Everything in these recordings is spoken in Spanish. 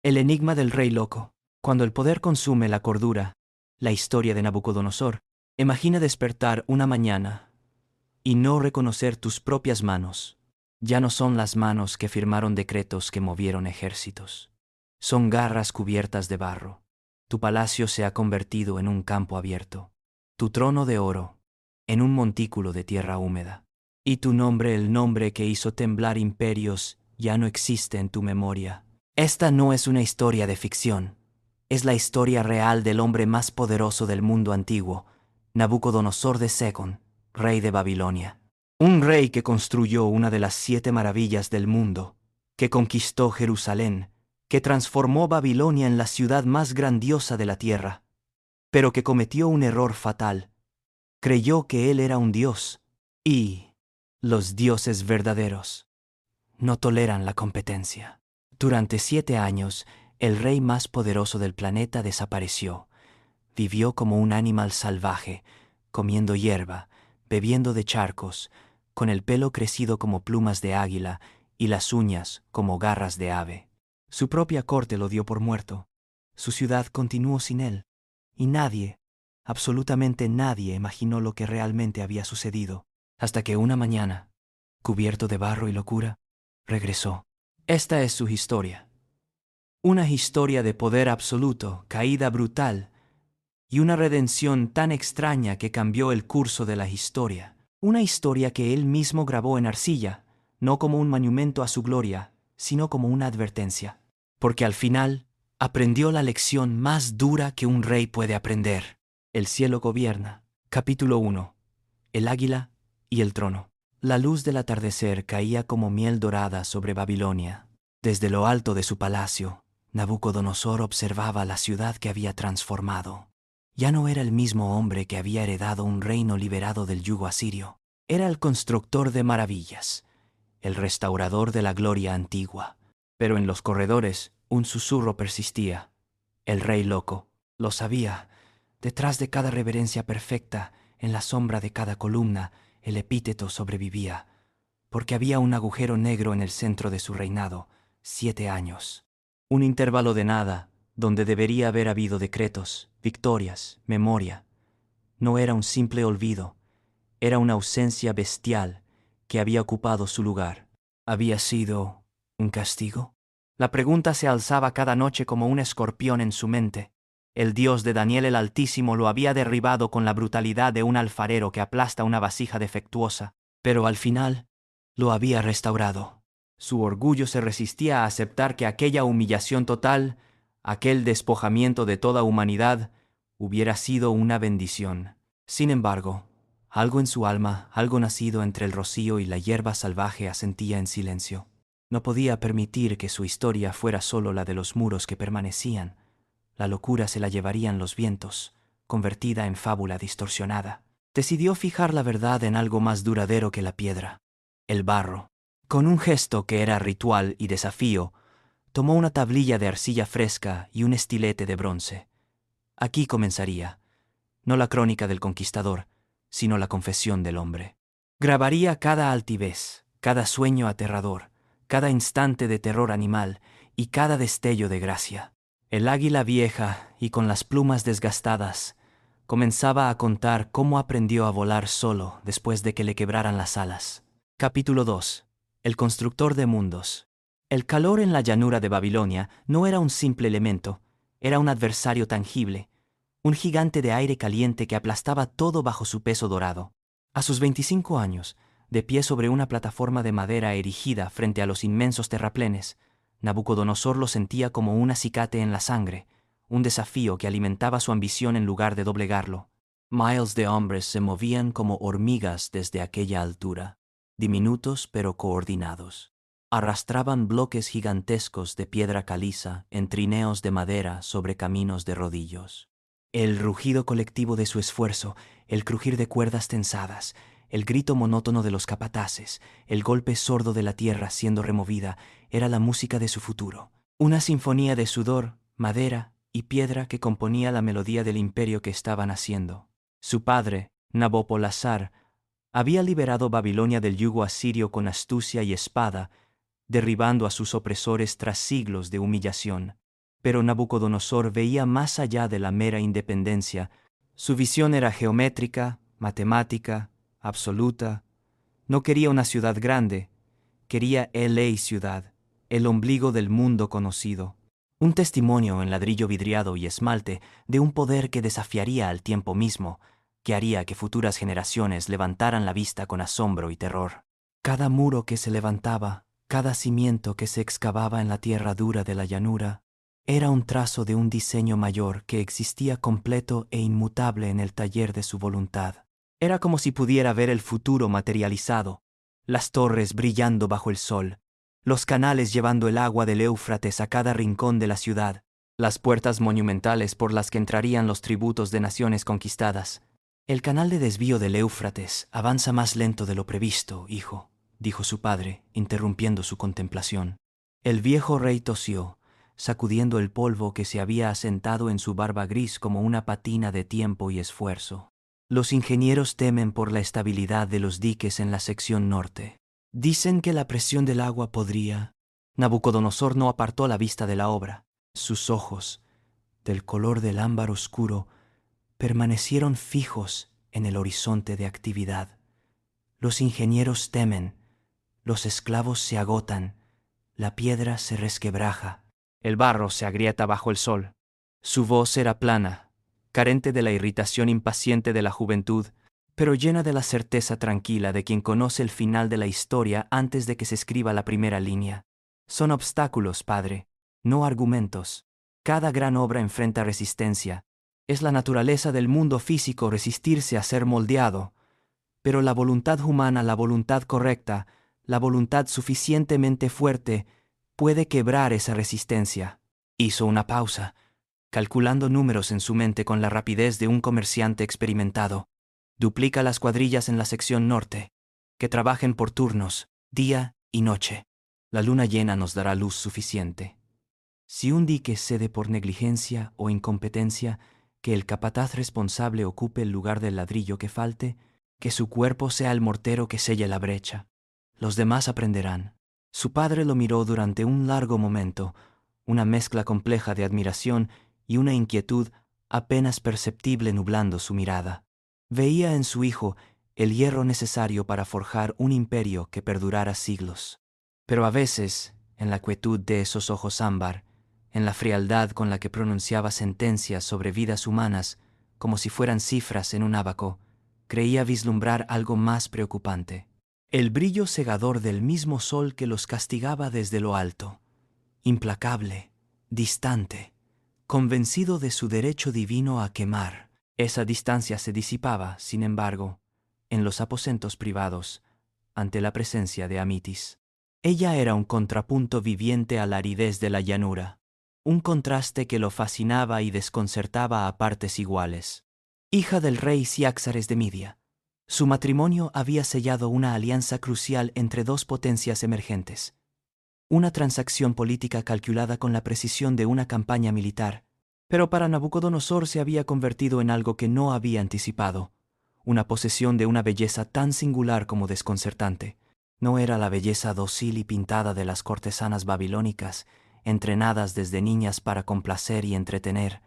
El enigma del rey loco. Cuando el poder consume la cordura, la historia de Nabucodonosor, imagina despertar una mañana y no reconocer tus propias manos. Ya no son las manos que firmaron decretos que movieron ejércitos. Son garras cubiertas de barro. Tu palacio se ha convertido en un campo abierto. Tu trono de oro, en un montículo de tierra húmeda. Y tu nombre, el nombre que hizo temblar imperios, ya no existe en tu memoria. Esta no es una historia de ficción. Es la historia real del hombre más poderoso del mundo antiguo, Nabucodonosor de Segón, rey de Babilonia. Un rey que construyó una de las 7 maravillas del mundo, que conquistó Jerusalén, que transformó Babilonia en la ciudad más grandiosa de la tierra, pero que cometió un error fatal. Creyó que él era un dios, y los dioses verdaderos no toleran la competencia. Durante 7 años, el rey más poderoso del planeta desapareció. Vivió como un animal salvaje, comiendo hierba, bebiendo de charcos, con el pelo crecido como plumas de águila y las uñas como garras de ave. Su propia corte lo dio por muerto. Su ciudad continuó sin él, y nadie, absolutamente nadie, imaginó lo que realmente había sucedido, hasta que una mañana, cubierto de barro y locura, regresó. Esta es su historia. Una historia de poder absoluto, caída brutal, y una redención tan extraña que cambió el curso de la historia. Una historia que él mismo grabó en arcilla, no como un monumento a su gloria, sino como una advertencia. Porque al final, aprendió la lección más dura que un rey puede aprender. El cielo gobierna. Capítulo 1. El águila y el trono. La luz del atardecer caía como miel dorada sobre Babilonia. Desde lo alto de su palacio, Nabucodonosor observaba la ciudad que había transformado. Ya no era el mismo hombre que había heredado un reino liberado del yugo asirio. Era el constructor de maravillas, el restaurador de la gloria antigua. Pero en los corredores un susurro persistía. El rey loco lo sabía. Detrás de cada reverencia perfecta, en la sombra de cada columna, el epíteto sobrevivía, porque había un agujero negro en el centro de su reinado, 7 años. Un intervalo de nada, donde debería haber habido decretos, victorias, memoria. No era un simple olvido, era una ausencia bestial que había ocupado su lugar. ¿Había sido un castigo? La pregunta se alzaba cada noche como un escorpión en su mente. El Dios de Daniel el Altísimo lo había derribado con la brutalidad de un alfarero que aplasta una vasija defectuosa, pero al final lo había restaurado. Su orgullo se resistía a aceptar que aquella humillación total, aquel despojamiento de toda humanidad, hubiera sido una bendición. Sin embargo, algo en su alma, algo nacido entre el rocío y la hierba salvaje, asentía en silencio. No podía permitir que su historia fuera solo la de los muros que permanecían. La locura se la llevarían los vientos, convertida en fábula distorsionada. Decidió fijar la verdad en algo más duradero que la piedra, el barro. Con un gesto que era ritual y desafío, tomó una tablilla de arcilla fresca y un estilete de bronce. Aquí comenzaría, no la crónica del conquistador, sino la confesión del hombre. Grabaría cada altivez, cada sueño aterrador, cada instante de terror animal y cada destello de gracia. El águila vieja y con las plumas desgastadas comenzaba a contar cómo aprendió a volar solo después de que le quebraran las alas. Capítulo 2. El constructor de mundos. El calor en la llanura de Babilonia no era un simple elemento, era un adversario tangible, un gigante de aire caliente que aplastaba todo bajo su peso dorado. A sus 25 años, de pie sobre una plataforma de madera erigida frente a los inmensos terraplenes, Nabucodonosor lo sentía como un acicate en la sangre, un desafío que alimentaba su ambición en lugar de doblegarlo. Miles de hombres se movían como hormigas desde aquella altura, diminutos pero coordinados. Arrastraban bloques gigantescos de piedra caliza en trineos de madera sobre caminos de rodillos. El rugido colectivo de su esfuerzo, el crujir de cuerdas tensadas, el grito monótono de los capataces, el golpe sordo de la tierra siendo removida, era la música de su futuro. Una sinfonía de sudor, madera y piedra que componía la melodía del imperio que estaban haciendo. Su padre, Nabopolassar, había liberado Babilonia del yugo asirio con astucia y espada, derribando a sus opresores tras siglos de humillación. Pero Nabucodonosor veía más allá de la mera independencia. Su visión era geométrica, matemática, absoluta. No quería una ciudad grande, quería LA ciudad, el ombligo del mundo conocido. Un testimonio en ladrillo vidriado y esmalte de un poder que desafiaría al tiempo mismo, que haría que futuras generaciones levantaran la vista con asombro y terror. Cada muro que se levantaba, cada cimiento que se excavaba en la tierra dura de la llanura, era un trazo de un diseño mayor que existía completo e inmutable en el taller de su voluntad. Era como si pudiera ver el futuro materializado, las torres brillando bajo el sol, los canales llevando el agua del Éufrates a cada rincón de la ciudad, las puertas monumentales por las que entrarían los tributos de naciones conquistadas. El canal de desvío del Éufrates avanza más lento de lo previsto, hijo, dijo su padre, interrumpiendo su contemplación. El viejo rey tosió, sacudiendo el polvo que se había asentado en su barba gris como una patina de tiempo y esfuerzo. Los ingenieros temen por la estabilidad de los diques en la sección norte. Dicen que la presión del agua podría... Nabucodonosor no apartó la vista de la obra. Sus ojos, del color del ámbar oscuro, permanecieron fijos en el horizonte de actividad. Los ingenieros temen, los esclavos se agotan, la piedra se resquebraja, el barro se agrieta bajo el sol. Su voz era plana, carente de la irritación impaciente de la juventud, pero llena de la certeza tranquila de quien conoce el final de la historia antes de que se escriba la primera línea. Son obstáculos, padre, no argumentos. Cada gran obra enfrenta resistencia. Es la naturaleza del mundo físico resistirse a ser moldeado, pero la voluntad humana, la voluntad correcta, la voluntad suficientemente fuerte, puede quebrar esa resistencia. Hizo una pausa, calculando números en su mente con la rapidez de un comerciante experimentado. Duplica las cuadrillas en la sección norte, que trabajen por turnos, día y noche. La luna llena nos dará luz suficiente. Si un dique cede por negligencia o incompetencia, que el capataz responsable ocupe el lugar del ladrillo que falte, que su cuerpo sea el mortero que selle la brecha. Los demás aprenderán. Su padre lo miró durante un largo momento, una mezcla compleja de admiración y una inquietud apenas perceptible nublando su mirada. Veía en su hijo el hierro necesario para forjar un imperio que perdurara siglos. Pero a veces, en la quietud de esos ojos ámbar, en la frialdad con la que pronunciaba sentencias sobre vidas humanas, como si fueran cifras en un ábaco, creía vislumbrar algo más preocupante. El brillo cegador del mismo sol que los castigaba desde lo alto, implacable, distante, convencido de su derecho divino a quemar. Esa distancia se disipaba, sin embargo, en los aposentos privados, ante la presencia de Amitis. Ella era un contrapunto viviente a la aridez de la llanura, un contraste que lo fascinaba y desconcertaba a partes iguales. Hija del rey Ciáxares de Midia, su matrimonio había sellado una alianza crucial entre dos potencias emergentes, una transacción política calculada con la precisión de una campaña militar, pero para Nabucodonosor se había convertido en algo que no había anticipado, una posesión de una belleza tan singular como desconcertante. No era la belleza dócil y pintada de las cortesanas babilónicas, entrenadas desde niñas para complacer y entretener.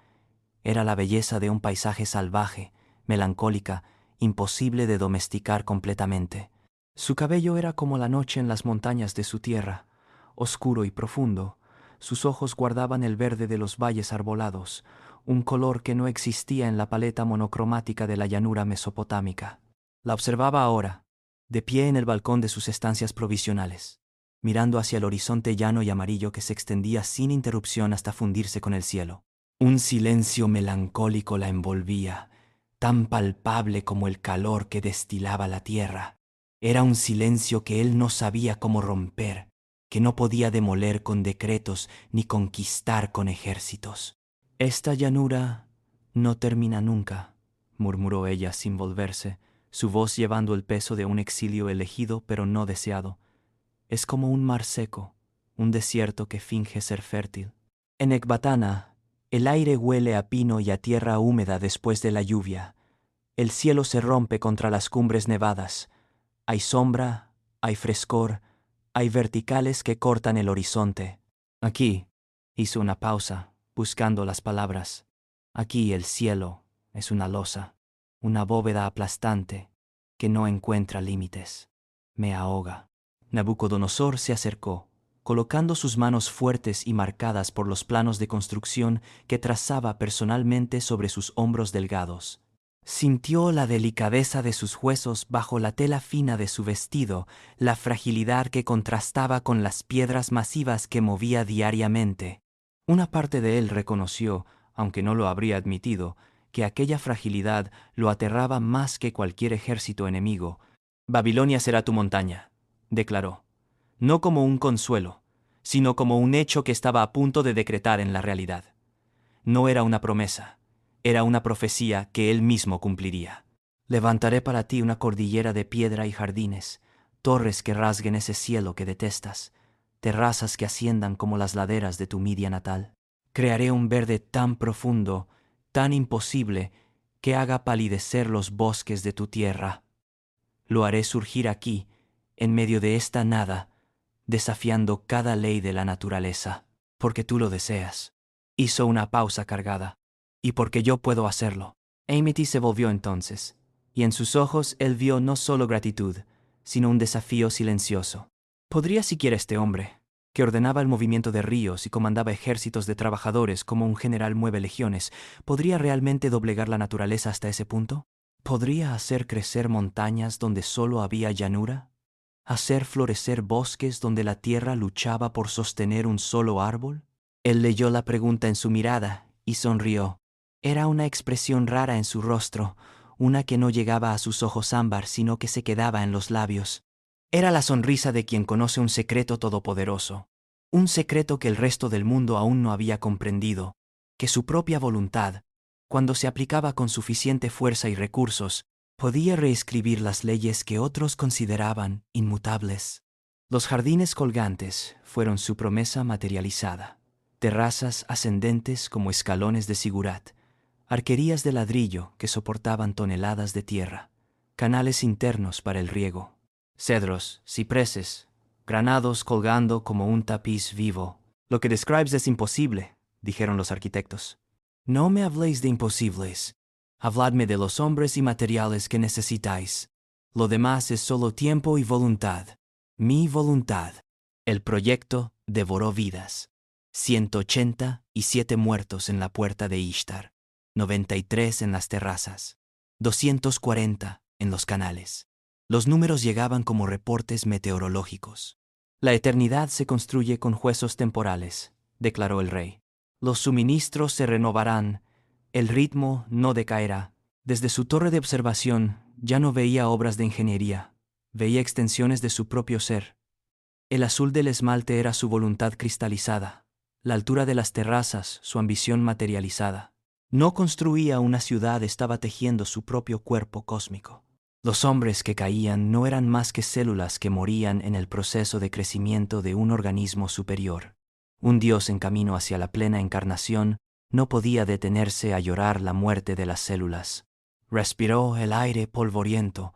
Era la belleza de un paisaje salvaje, melancólica, imposible de domesticar completamente. Su cabello era como la noche en las montañas de su tierra, oscuro y profundo. Sus ojos guardaban el verde de los valles arbolados, un color que no existía en la paleta monocromática de la llanura mesopotámica. La observaba ahora, de pie en el balcón de sus estancias provisionales, mirando hacia el horizonte llano y amarillo que se extendía sin interrupción hasta fundirse con el cielo. Un silencio melancólico la envolvía, tan palpable como el calor que destilaba la tierra. Era un silencio que él no sabía cómo romper, que no podía demoler con decretos ni conquistar con ejércitos. Esta llanura no termina nunca, murmuró ella sin volverse, su voz llevando el peso de un exilio elegido pero no deseado. Es como un mar seco, un desierto que finge ser fértil. En Ecbatana, el aire huele a pino y a tierra húmeda después de la lluvia. El cielo se rompe contra las cumbres nevadas. Hay sombra, hay frescor, hay verticales que cortan el horizonte. Aquí, hizo una pausa, buscando las palabras. Aquí el cielo es una losa, una bóveda aplastante que no encuentra límites. Me ahoga. Nabucodonosor se acercó, colocando sus manos fuertes y marcadas por los planos de construcción que trazaba personalmente sobre sus hombros delgados. Sintió la delicadeza de sus huesos bajo la tela fina de su vestido, la fragilidad que contrastaba con las piedras masivas que movía diariamente. Una parte de él reconoció, aunque no lo habría admitido, que aquella fragilidad lo aterraba más que cualquier ejército enemigo. «Babilonia será tu montaña», declaró, no como un consuelo, sino como un hecho que estaba a punto de decretar en la realidad. No era una promesa, era una profecía que él mismo cumpliría. «Levantaré para ti una cordillera de piedra y jardines, torres que rasguen ese cielo que detestas, terrazas que asciendan como las laderas de tu Midia natal. Crearé un verde tan profundo, tan imposible, que haga palidecer los bosques de tu tierra. Lo haré surgir aquí, en medio de esta nada, desafiando cada ley de la naturaleza, porque tú lo deseas». Hizo una pausa cargada. «Y porque yo puedo hacerlo». Amity se volvió entonces, y en sus ojos él vio no solo gratitud, sino un desafío silencioso. ¿Podría siquiera este hombre, que ordenaba el movimiento de ríos y comandaba ejércitos de trabajadores como un general mueve legiones, podría realmente doblegar la naturaleza hasta ese punto? ¿Podría hacer crecer montañas donde solo había llanura? ¿Hacer florecer bosques donde la tierra luchaba por sostener un solo árbol? Él leyó la pregunta en su mirada y sonrió. Era una expresión rara en su rostro, una que no llegaba a sus ojos ámbar, sino que se quedaba en los labios. Era la sonrisa de quien conoce un secreto todopoderoso, un secreto que el resto del mundo aún no había comprendido, que su propia voluntad, cuando se aplicaba con suficiente fuerza y recursos, podía reescribir las leyes que otros consideraban inmutables. Los jardines colgantes fueron su promesa materializada. Terrazas ascendentes como escalones de sigurat, arquerías de ladrillo que soportaban toneladas de tierra, canales internos para el riego, cedros, cipreses, granados colgando como un tapiz vivo. «Lo que describes es imposible», dijeron los arquitectos. «No me habléis de imposibles. Habladme de los hombres y materiales que necesitáis. Lo demás es solo tiempo y voluntad. Mi voluntad». El proyecto devoró vidas. 187 muertos en la puerta de Ishtar, 93 en las terrazas, 240 en los canales. Los números llegaban como reportes meteorológicos. «La eternidad se construye con huesos temporales», declaró el rey. «Los suministros se renovarán, el ritmo no decaerá». Desde su torre de observación ya no veía obras de ingeniería, veía extensiones de su propio ser. El azul del esmalte era su voluntad cristalizada, la altura de las terrazas su ambición materializada. No construía una ciudad, estaba tejiendo su propio cuerpo cósmico. Los hombres que caían no eran más que células que morían en el proceso de crecimiento de un organismo superior. Un Dios en camino hacia la plena encarnación no podía detenerse a llorar la muerte de las células. Respiró el aire polvoriento,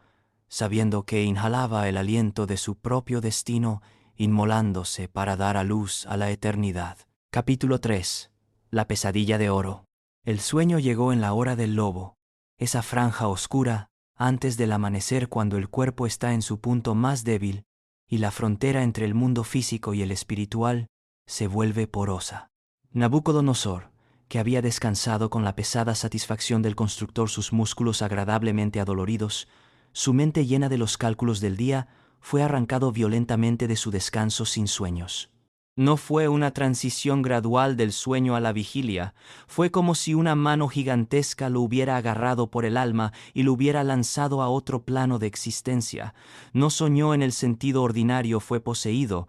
sabiendo que inhalaba el aliento de su propio destino, inmolándose para dar a luz a la eternidad. Capítulo 3. La pesadilla de oro. El sueño llegó en la hora del lobo, esa franja oscura antes del amanecer cuando el cuerpo está en su punto más débil y la frontera entre el mundo físico y el espiritual se vuelve porosa. Nabucodonosor, que había descansado con la pesada satisfacción del constructor sus músculos agradablemente adoloridos, su mente llena de los cálculos del día, fue arrancado violentamente de su descanso sin sueños. No fue una transición gradual del sueño a la vigilia, fue como si una mano gigantesca lo hubiera agarrado por el alma y lo hubiera lanzado a otro plano de existencia. No soñó en el sentido ordinario, fue poseído,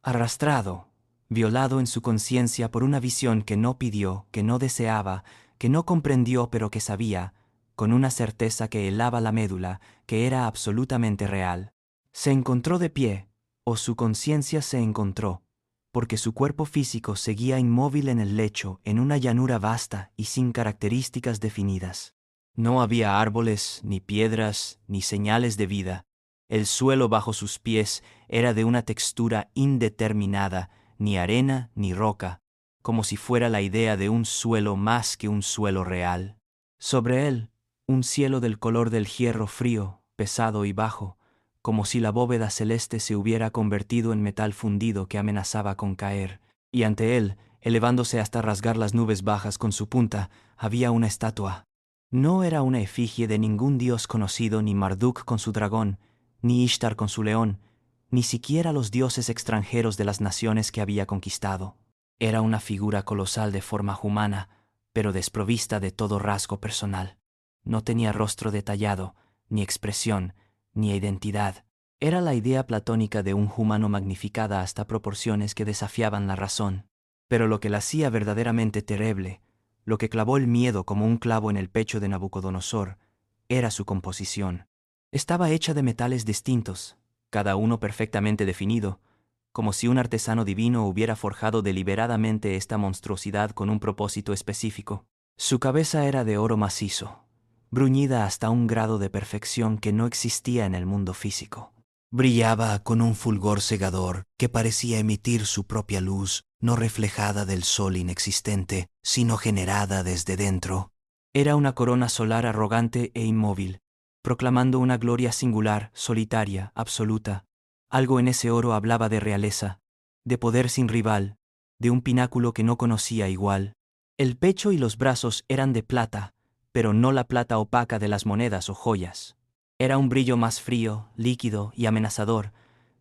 arrastrado, violado en su conciencia por una visión que no pidió, que no deseaba, que no comprendió pero que sabía, con una certeza que helaba la médula, que era absolutamente real. Se encontró de pie, o su conciencia se encontró, porque su cuerpo físico seguía inmóvil en el lecho, en una llanura vasta y sin características definidas. No había árboles, ni piedras, ni señales de vida. El suelo bajo sus pies era de una textura indeterminada, ni arena ni roca, como si fuera la idea de un suelo más que un suelo real. Sobre él, un cielo del color del hierro frío, pesado y bajo, como si la bóveda celeste se hubiera convertido en metal fundido que amenazaba con caer, y ante él, elevándose hasta rasgar las nubes bajas con su punta, había una estatua. No era una efigie de ningún dios conocido, ni Marduk con su dragón, ni Ishtar con su león, ni siquiera los dioses extranjeros de las naciones que había conquistado. Era una figura colosal de forma humana, pero desprovista de todo rasgo personal. No tenía rostro detallado, ni expresión, ni identidad. Era la idea platónica de un humano magnificada hasta proporciones que desafiaban la razón. Pero lo que la hacía verdaderamente terrible, lo que clavó el miedo como un clavo en el pecho de Nabucodonosor, era su composición. Estaba hecha de metales distintos, cada uno perfectamente definido, como si un artesano divino hubiera forjado deliberadamente esta monstruosidad con un propósito específico. Su cabeza era de oro macizo, bruñida hasta un grado de perfección que no existía en el mundo físico. Brillaba con un fulgor cegador que parecía emitir su propia luz, no reflejada del sol inexistente, sino generada desde dentro. Era una corona solar arrogante e inmóvil, proclamando una gloria singular, solitaria, absoluta. Algo en ese oro hablaba de realeza, de poder sin rival, de un pináculo que no conocía igual. El pecho y los brazos eran de plata, pero no la plata opaca de las monedas o joyas. Era un brillo más frío, líquido y amenazador,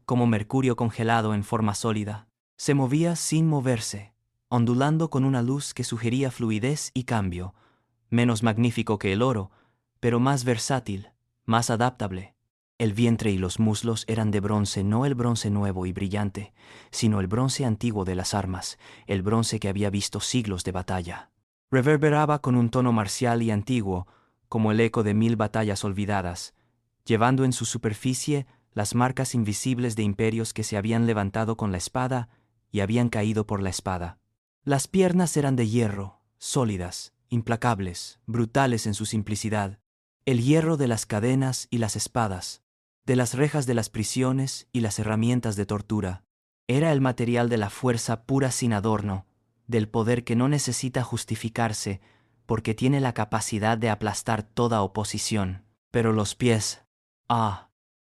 como mercurio congelado en forma sólida. Se movía sin moverse, ondulando con una luz que sugería fluidez y cambio, menos magnífico que el oro, pero más versátil, más adaptable. El vientre y los muslos eran de bronce, no el bronce nuevo y brillante, sino el bronce antiguo de las armas, el bronce que había visto siglos de batalla. Reverberaba con un tono marcial y antiguo, como el eco de 1000 batallas olvidadas, llevando en su superficie las marcas invisibles de imperios que se habían levantado con la espada y habían caído por la espada. Las piernas eran de hierro, sólidas, implacables, brutales en su simplicidad. El hierro de las cadenas y las espadas, de las rejas de las prisiones y las herramientas de tortura. Era el material de la fuerza pura sin adorno, del poder que no necesita justificarse porque tiene la capacidad de aplastar toda oposición. Pero los pies,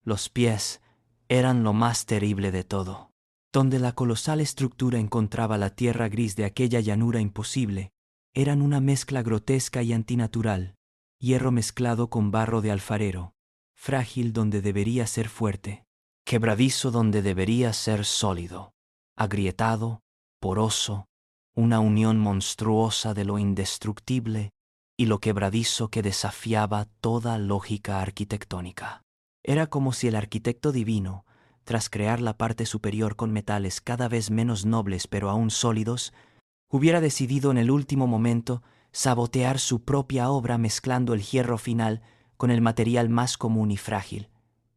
los pies eran lo más terrible de todo. Donde la colosal estructura encontraba la tierra gris de aquella llanura imposible, eran una mezcla grotesca y antinatural, hierro mezclado con barro de alfarero, frágil donde debería ser fuerte, quebradizo donde debería ser sólido, agrietado, poroso, una unión monstruosa de lo indestructible y lo quebradizo que desafiaba toda lógica arquitectónica. Era como si el arquitecto divino, tras crear la parte superior con metales cada vez menos nobles pero aún sólidos, hubiera decidido en el último momento sabotear su propia obra mezclando el hierro final con el material más común y frágil,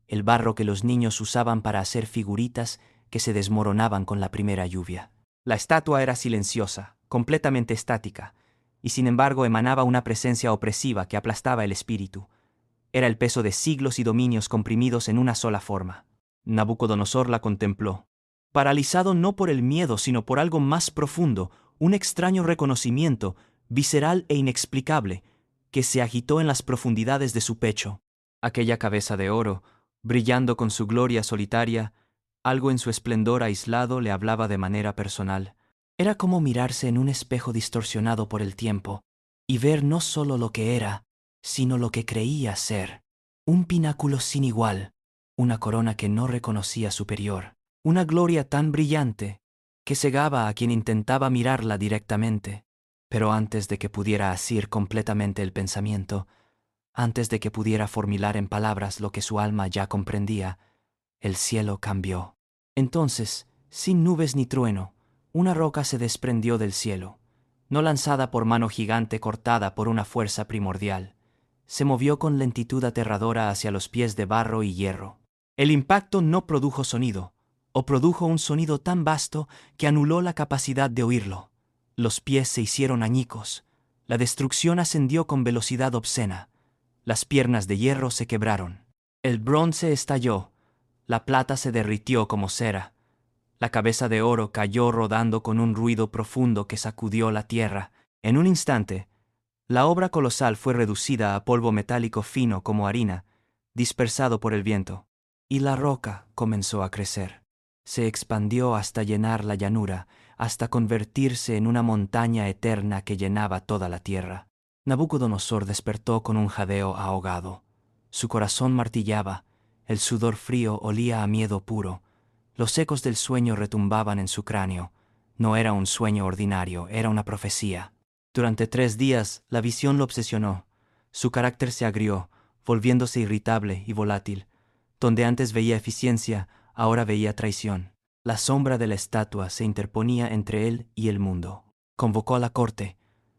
el barro que los niños usaban para hacer figuritas que se desmoronaban con la primera lluvia. La estatua era silenciosa, completamente estática, y sin embargo emanaba una presencia opresiva que aplastaba el espíritu. Era el peso de siglos y dominios comprimidos en una sola forma. Nabucodonosor la contempló, paralizado no por el miedo, sino por algo más profundo, un extraño reconocimiento, visceral e inexplicable, que se agitó en las profundidades de su pecho. Aquella cabeza de oro, brillando con su gloria solitaria, algo en su esplendor aislado le hablaba de manera personal. Era como mirarse en un espejo distorsionado por el tiempo, y ver no solo lo que era, sino lo que creía ser. Un pináculo sin igual, una corona que no reconocía superior, una gloria tan brillante que cegaba a quien intentaba mirarla directamente. Pero antes de que pudiera asir completamente el pensamiento, antes de que pudiera formular en palabras lo que su alma ya comprendía, el cielo cambió. Entonces, sin nubes ni trueno, una roca se desprendió del cielo, no lanzada por mano gigante cortada por una fuerza primordial. Se movió con lentitud aterradora hacia los pies de barro y hierro. El impacto no produjo sonido, o produjo un sonido tan vasto que anuló la capacidad de oírlo. Los pies se hicieron añicos, la destrucción ascendió con velocidad obscena, las piernas de hierro se quebraron, el bronce estalló, la plata se derritió como cera, La cabeza de oro cayó rodando con un ruido profundo que sacudió la tierra. En un instante, la obra colosal fue reducida a polvo metálico fino como harina, dispersado por el viento. Y la roca comenzó a crecer. Se expandió hasta llenar la llanura, hasta convertirse en una montaña eterna que llenaba toda la tierra. Nabucodonosor despertó con un jadeo ahogado. Su corazón martillaba, el sudor frío olía a miedo puro. Los ecos del sueño retumbaban en su cráneo. No era un sueño ordinario, era una profecía. Durante 3 días la visión lo obsesionó. Su carácter se agrió, volviéndose irritable y volátil. Donde antes veía eficiencia, ahora veía traición. La sombra de la estatua se interponía entre él y el mundo. Convocó a la corte.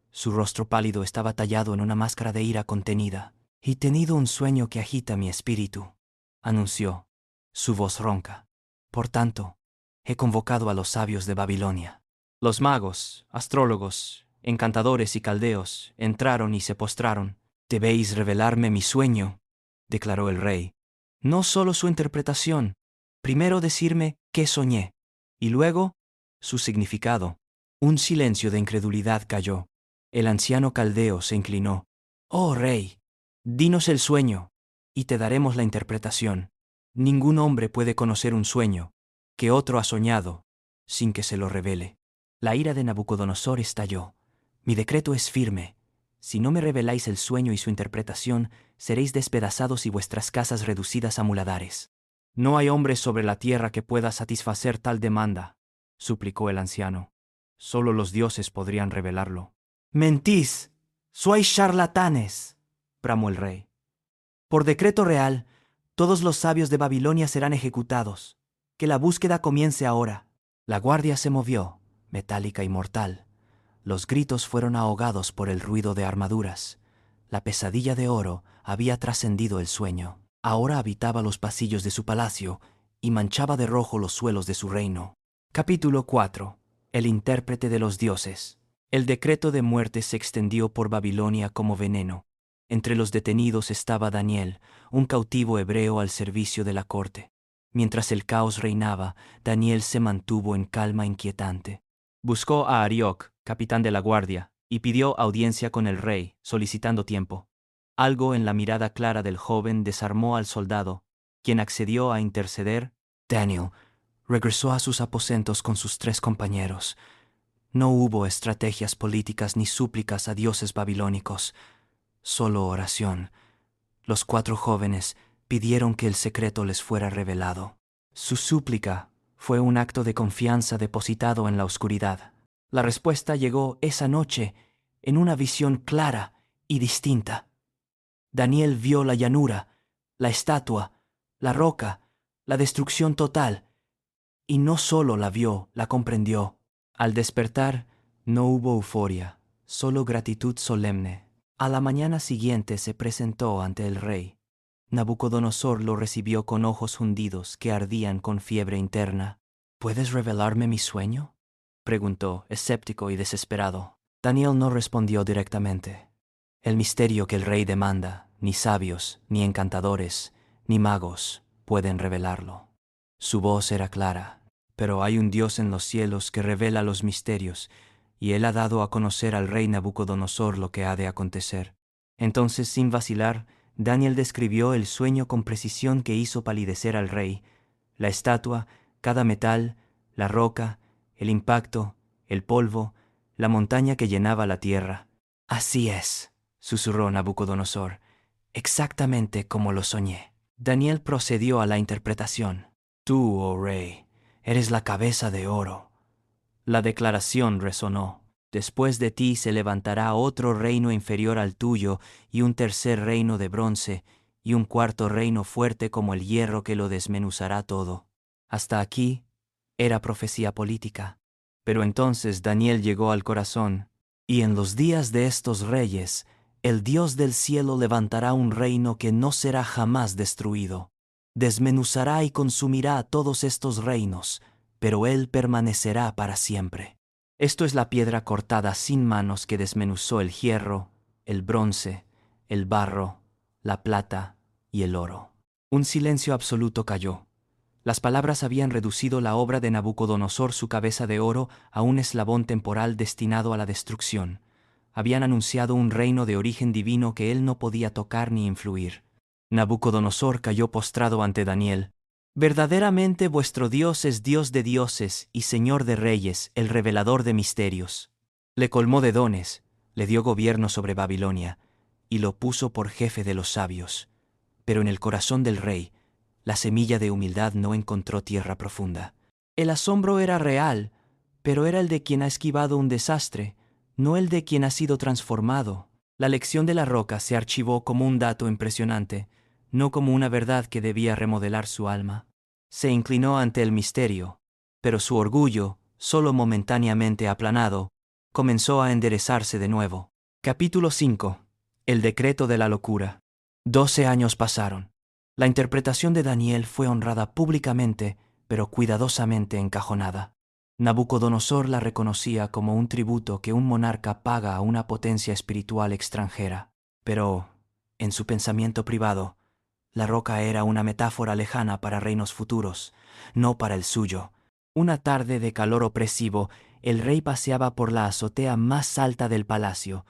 Su rostro pálido estaba tallado en una máscara de ira contenida. «He tenido un sueño que agita mi espíritu», anunció, su voz ronca. «Por tanto, he convocado a los sabios de Babilonia». Los magos, astrólogos, encantadores y caldeos entraron y se postraron. «Debéis revelarme mi sueño», declaró el rey. «No solo su interpretación. Primero decirme qué soñé, y luego su significado». Un silencio de incredulidad cayó. El anciano caldeo se inclinó. «Oh rey, dinos el sueño, y te daremos la interpretación. Ningún hombre puede conocer un sueño que otro ha soñado sin que se lo revele». La ira de Nabucodonosor estalló. «Mi decreto es firme. Si no me reveláis el sueño y su interpretación, seréis despedazados y vuestras casas reducidas a muladares». «No hay hombre sobre la tierra que pueda satisfacer tal demanda», suplicó el anciano. «Solo los dioses podrían revelarlo». «Mentís. Sois charlatanes», bramó el rey. «Por decreto real, todos los sabios de Babilonia serán ejecutados. Que la búsqueda comience ahora». La guardia se movió, metálica y mortal. Los gritos fueron ahogados por el ruido de armaduras. La pesadilla de oro había trascendido el sueño. Ahora habitaba los pasillos de su palacio y manchaba de rojo los suelos de su reino. Capítulo 4. El intérprete de los dioses. El decreto de muerte se extendió por Babilonia como veneno. Entre los detenidos estaba Daniel, un cautivo hebreo al servicio de la corte. Mientras el caos reinaba, Daniel se mantuvo en calma inquietante. Buscó a Arioc, capitán de la guardia, y pidió audiencia con el rey, solicitando tiempo. Algo en la mirada clara del joven desarmó al soldado, quien accedió a interceder. Daniel regresó a sus aposentos con sus 3 compañeros. No hubo estrategias políticas ni súplicas a dioses babilónicos, solo oración. Los 4 jóvenes pidieron que el secreto les fuera revelado. Su súplica fue un acto de confianza depositado en la oscuridad. La respuesta llegó esa noche en una visión clara y distinta. Daniel vio la llanura, la estatua, la roca, la destrucción total, y no solo la vio, la comprendió. Al despertar, no hubo euforia, solo gratitud solemne. A la mañana siguiente se presentó ante el rey. Nabucodonosor lo recibió con ojos hundidos que ardían con fiebre interna. «¿Puedes revelarme mi sueño?», preguntó, escéptico y desesperado. Daniel no respondió directamente. El misterio que el rey demanda, ni sabios, ni encantadores, ni magos pueden revelarlo. Su voz era clara. «Pero hay un Dios en los cielos que revela los misterios, y él ha dado a conocer al rey Nabucodonosor lo que ha de acontecer». Entonces, sin vacilar, Daniel describió el sueño con precisión que hizo palidecer al rey. La estatua, cada metal, la roca, el impacto, el polvo, la montaña que llenaba la tierra. «Así es», susurró Nabucodonosor, «exactamente como lo soñé». Daniel procedió a la interpretación. «Tú, oh rey, eres la cabeza de oro». La declaración resonó. «Después de ti se levantará otro reino inferior al tuyo, y un tercer reino de bronce, y un cuarto reino fuerte como el hierro que lo desmenuzará todo». Hasta aquí era profecía política. Pero entonces Daniel llegó al corazón. «Y en los días de estos reyes, el Dios del cielo levantará un reino que no será jamás destruido. Desmenuzará y consumirá a todos estos reinos, pero él permanecerá para siempre». Esto es la piedra cortada sin manos que desmenuzó el hierro, el bronce, el barro, la plata y el oro. Un silencio absoluto cayó. Las palabras habían reducido la obra de Nabucodonosor, su cabeza de oro, a un eslabón temporal destinado a la destrucción. Habían anunciado un reino de origen divino que él no podía tocar ni influir. Nabucodonosor cayó postrado ante Daniel. Verdaderamente vuestro Dios es Dios de dioses y Señor de reyes, el revelador de misterios. Le colmó de dones, le dio gobierno sobre Babilonia, y lo puso por jefe de los sabios. Pero en el corazón del rey, la semilla de humildad no encontró tierra profunda. El asombro era real, pero era el de quien ha esquivado un desastre, no el de quien ha sido transformado. La lección de la roca se archivó como un dato impresionante, no como una verdad que debía remodelar su alma. Se inclinó ante el misterio, pero su orgullo, solo momentáneamente aplanado, comenzó a enderezarse de nuevo. Capítulo 5. El decreto de la locura. 12 años pasaron. La interpretación de Daniel fue honrada públicamente, pero cuidadosamente encajonada. Nabucodonosor la reconocía como un tributo que un monarca paga a una potencia espiritual extranjera. Pero, en su pensamiento privado, la roca era una metáfora lejana para reinos futuros, no para el suyo. Una tarde de calor opresivo, el rey paseaba por la azotea más alta del palacio.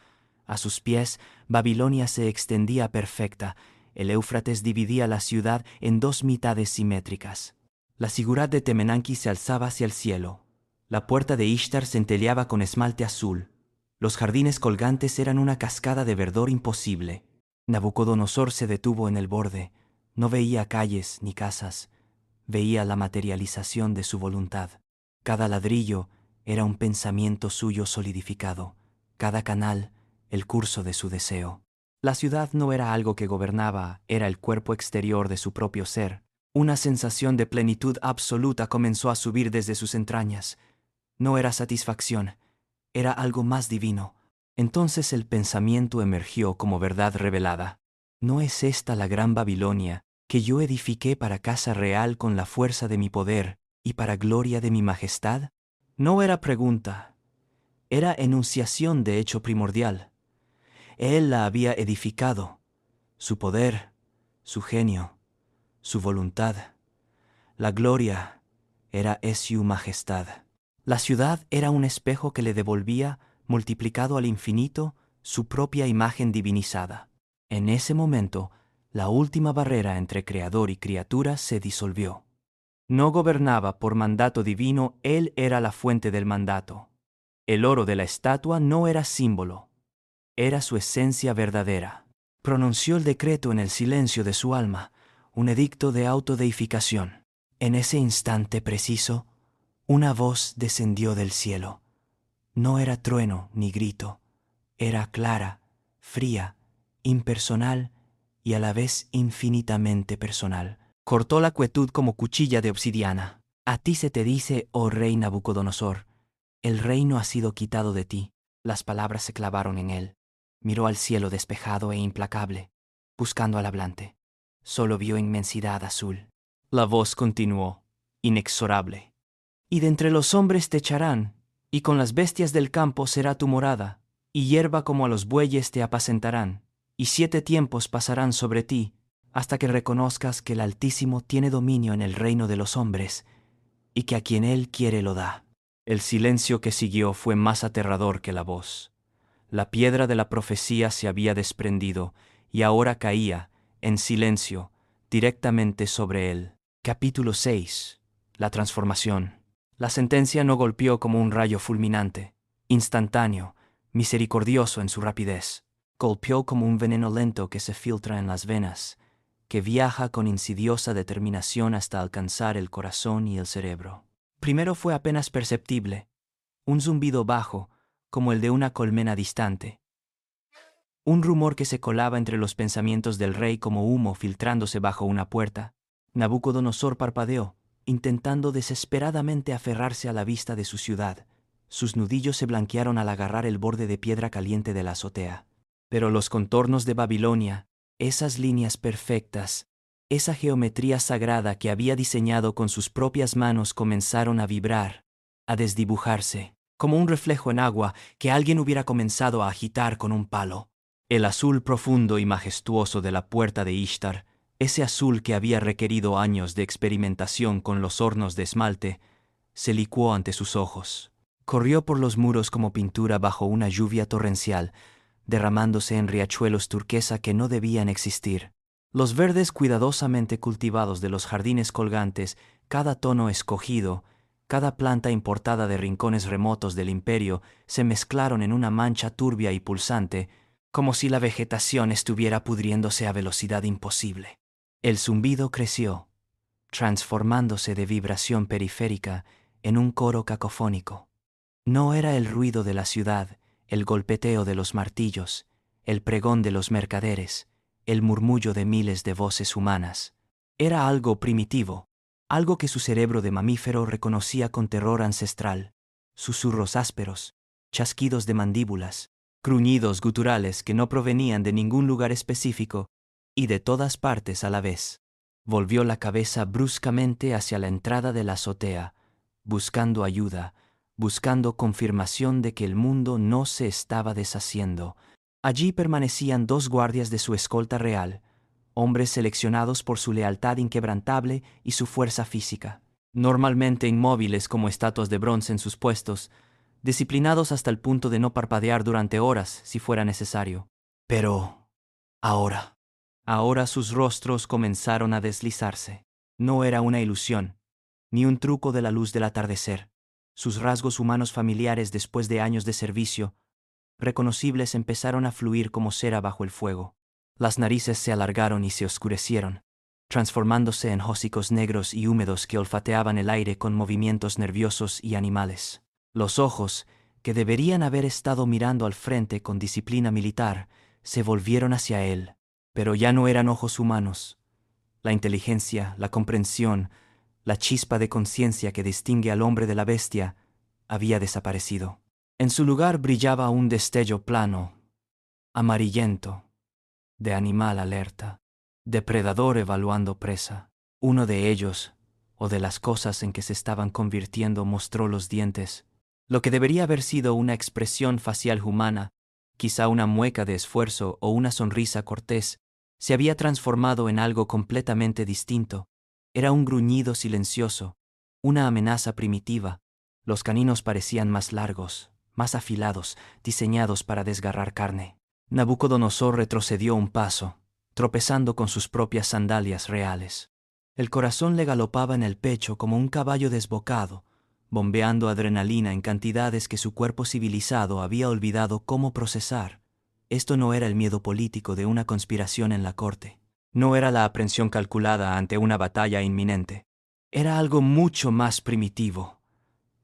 A sus pies, Babilonia se extendía perfecta. El Éufrates dividía la ciudad en dos mitades simétricas. La sigurat de Temenanki se alzaba hacia el cielo. La puerta de Ishtar centelleaba con esmalte azul. Los jardines colgantes eran una cascada de verdor imposible. Nabucodonosor se detuvo en el borde. No veía calles ni casas. Veía la materialización de su voluntad. Cada ladrillo era un pensamiento suyo solidificado. Cada canal, el curso de su deseo. La ciudad no era algo que gobernaba, era el cuerpo exterior de su propio ser. Una sensación de plenitud absoluta comenzó a subir desde sus entrañas. No era satisfacción, era algo más divino. Entonces el pensamiento emergió como verdad revelada. ¿No es esta la gran Babilonia que yo edifiqué para casa real con la fuerza de mi poder y para gloria de mi majestad? No era pregunta, era enunciación de hecho primordial. Él la había edificado, su poder, su genio, su voluntad. La gloria era su majestad. La ciudad era un espejo que le devolvía, multiplicado al infinito, su propia imagen divinizada. En ese momento, la última barrera entre creador y criatura se disolvió. No gobernaba por mandato divino, él era la fuente del mandato. El oro de la estatua no era símbolo, era su esencia verdadera. Pronunció el decreto en el silencio de su alma, un edicto de autodeificación. En ese instante preciso, una voz descendió del cielo. No era trueno ni grito, era clara, fría, impersonal y a la vez infinitamente personal. Cortó la quietud como cuchilla de obsidiana. A ti se te dice, oh rey Nabucodonosor, el reino ha sido quitado de ti. Las palabras se clavaron en él. Miró al cielo despejado e implacable, buscando al hablante. Solo vio inmensidad azul. La voz continuó, inexorable. Y de entre los hombres te echarán, y con las bestias del campo será tu morada, y hierba como a los bueyes te apacentarán, y 7 tiempos pasarán sobre ti, hasta que reconozcas que el Altísimo tiene dominio en el reino de los hombres, y que a quien Él quiere lo da. El silencio que siguió fue más aterrador que la voz. La piedra de la profecía se había desprendido, y ahora caía, en silencio, directamente sobre él. Capítulo 6. La transformación. La sentencia no golpeó como un rayo fulminante, instantáneo, misericordioso en su rapidez. Golpeó como un veneno lento que se filtra en las venas, que viaja con insidiosa determinación hasta alcanzar el corazón y el cerebro. Primero fue apenas perceptible, un zumbido bajo, como el de una colmena distante. Un rumor que se colaba entre los pensamientos del rey como humo filtrándose bajo una puerta. Nabucodonosor parpadeó, intentando desesperadamente aferrarse a la vista de su ciudad. Sus nudillos se blanquearon al agarrar el borde de piedra caliente de la azotea. Pero los contornos de Babilonia, esas líneas perfectas, esa geometría sagrada que había diseñado con sus propias manos comenzaron a vibrar, a desdibujarse, como un reflejo en agua que alguien hubiera comenzado a agitar con un palo. El azul profundo y majestuoso de la puerta de Ishtar Ese azul que había requerido años de experimentación con los hornos de esmalte, se licuó ante sus ojos. Corrió por los muros como pintura bajo una lluvia torrencial, derramándose en riachuelos turquesa que no debían existir. Los verdes cuidadosamente cultivados de los jardines colgantes, cada tono escogido, cada planta importada de rincones remotos del imperio, se mezclaron en una mancha turbia y pulsante, como si la vegetación estuviera pudriéndose a velocidad imposible. El zumbido creció, transformándose de vibración periférica en un coro cacofónico. No era el ruido de la ciudad, el golpeteo de los martillos, el pregón de los mercaderes, el murmullo de miles de voces humanas. Era algo primitivo, algo que su cerebro de mamífero reconocía con terror ancestral. Susurros ásperos, chasquidos de mandíbulas, gruñidos guturales que no provenían de ningún lugar específico y de todas partes a la vez. Volvió la cabeza bruscamente hacia la entrada de la azotea, buscando ayuda, buscando confirmación de que el mundo no se estaba deshaciendo. Allí permanecían 2 guardias de su escolta real, hombres seleccionados por su lealtad inquebrantable y su fuerza física, normalmente inmóviles como estatuas de bronce en sus puestos, disciplinados hasta el punto de no parpadear durante horas si fuera necesario. Pero ahora sus rostros comenzaron a deslizarse. No era una ilusión, ni un truco de la luz del atardecer. Sus rasgos humanos familiares después de años de servicio, reconocibles, empezaron a fluir como cera bajo el fuego. Las narices se alargaron y se oscurecieron, transformándose en hocicos negros y húmedos que olfateaban el aire con movimientos nerviosos y animales. Los ojos, que deberían haber estado mirando al frente con disciplina militar, se volvieron hacia él, pero ya no eran ojos humanos. La inteligencia, la comprensión, la chispa de conciencia que distingue al hombre de la bestia había desaparecido. En su lugar brillaba un destello plano, amarillento, de animal alerta, depredador evaluando presa. Uno de ellos, o de las cosas en que se estaban convirtiendo, mostró los dientes. Lo que debería haber sido una expresión facial humana, quizá una mueca de esfuerzo o una sonrisa cortés, se había transformado en algo completamente distinto. Era un gruñido silencioso, una amenaza primitiva. Los caninos parecían más largos, más afilados, diseñados para desgarrar carne. Nabucodonosor retrocedió un paso, tropezando con sus propias sandalias reales. El corazón le galopaba en el pecho como un caballo desbocado, bombeando adrenalina en cantidades que su cuerpo civilizado había olvidado cómo procesar. Esto no era el miedo político de una conspiración en la corte. No era la aprensión calculada ante una batalla inminente. Era algo mucho más primitivo.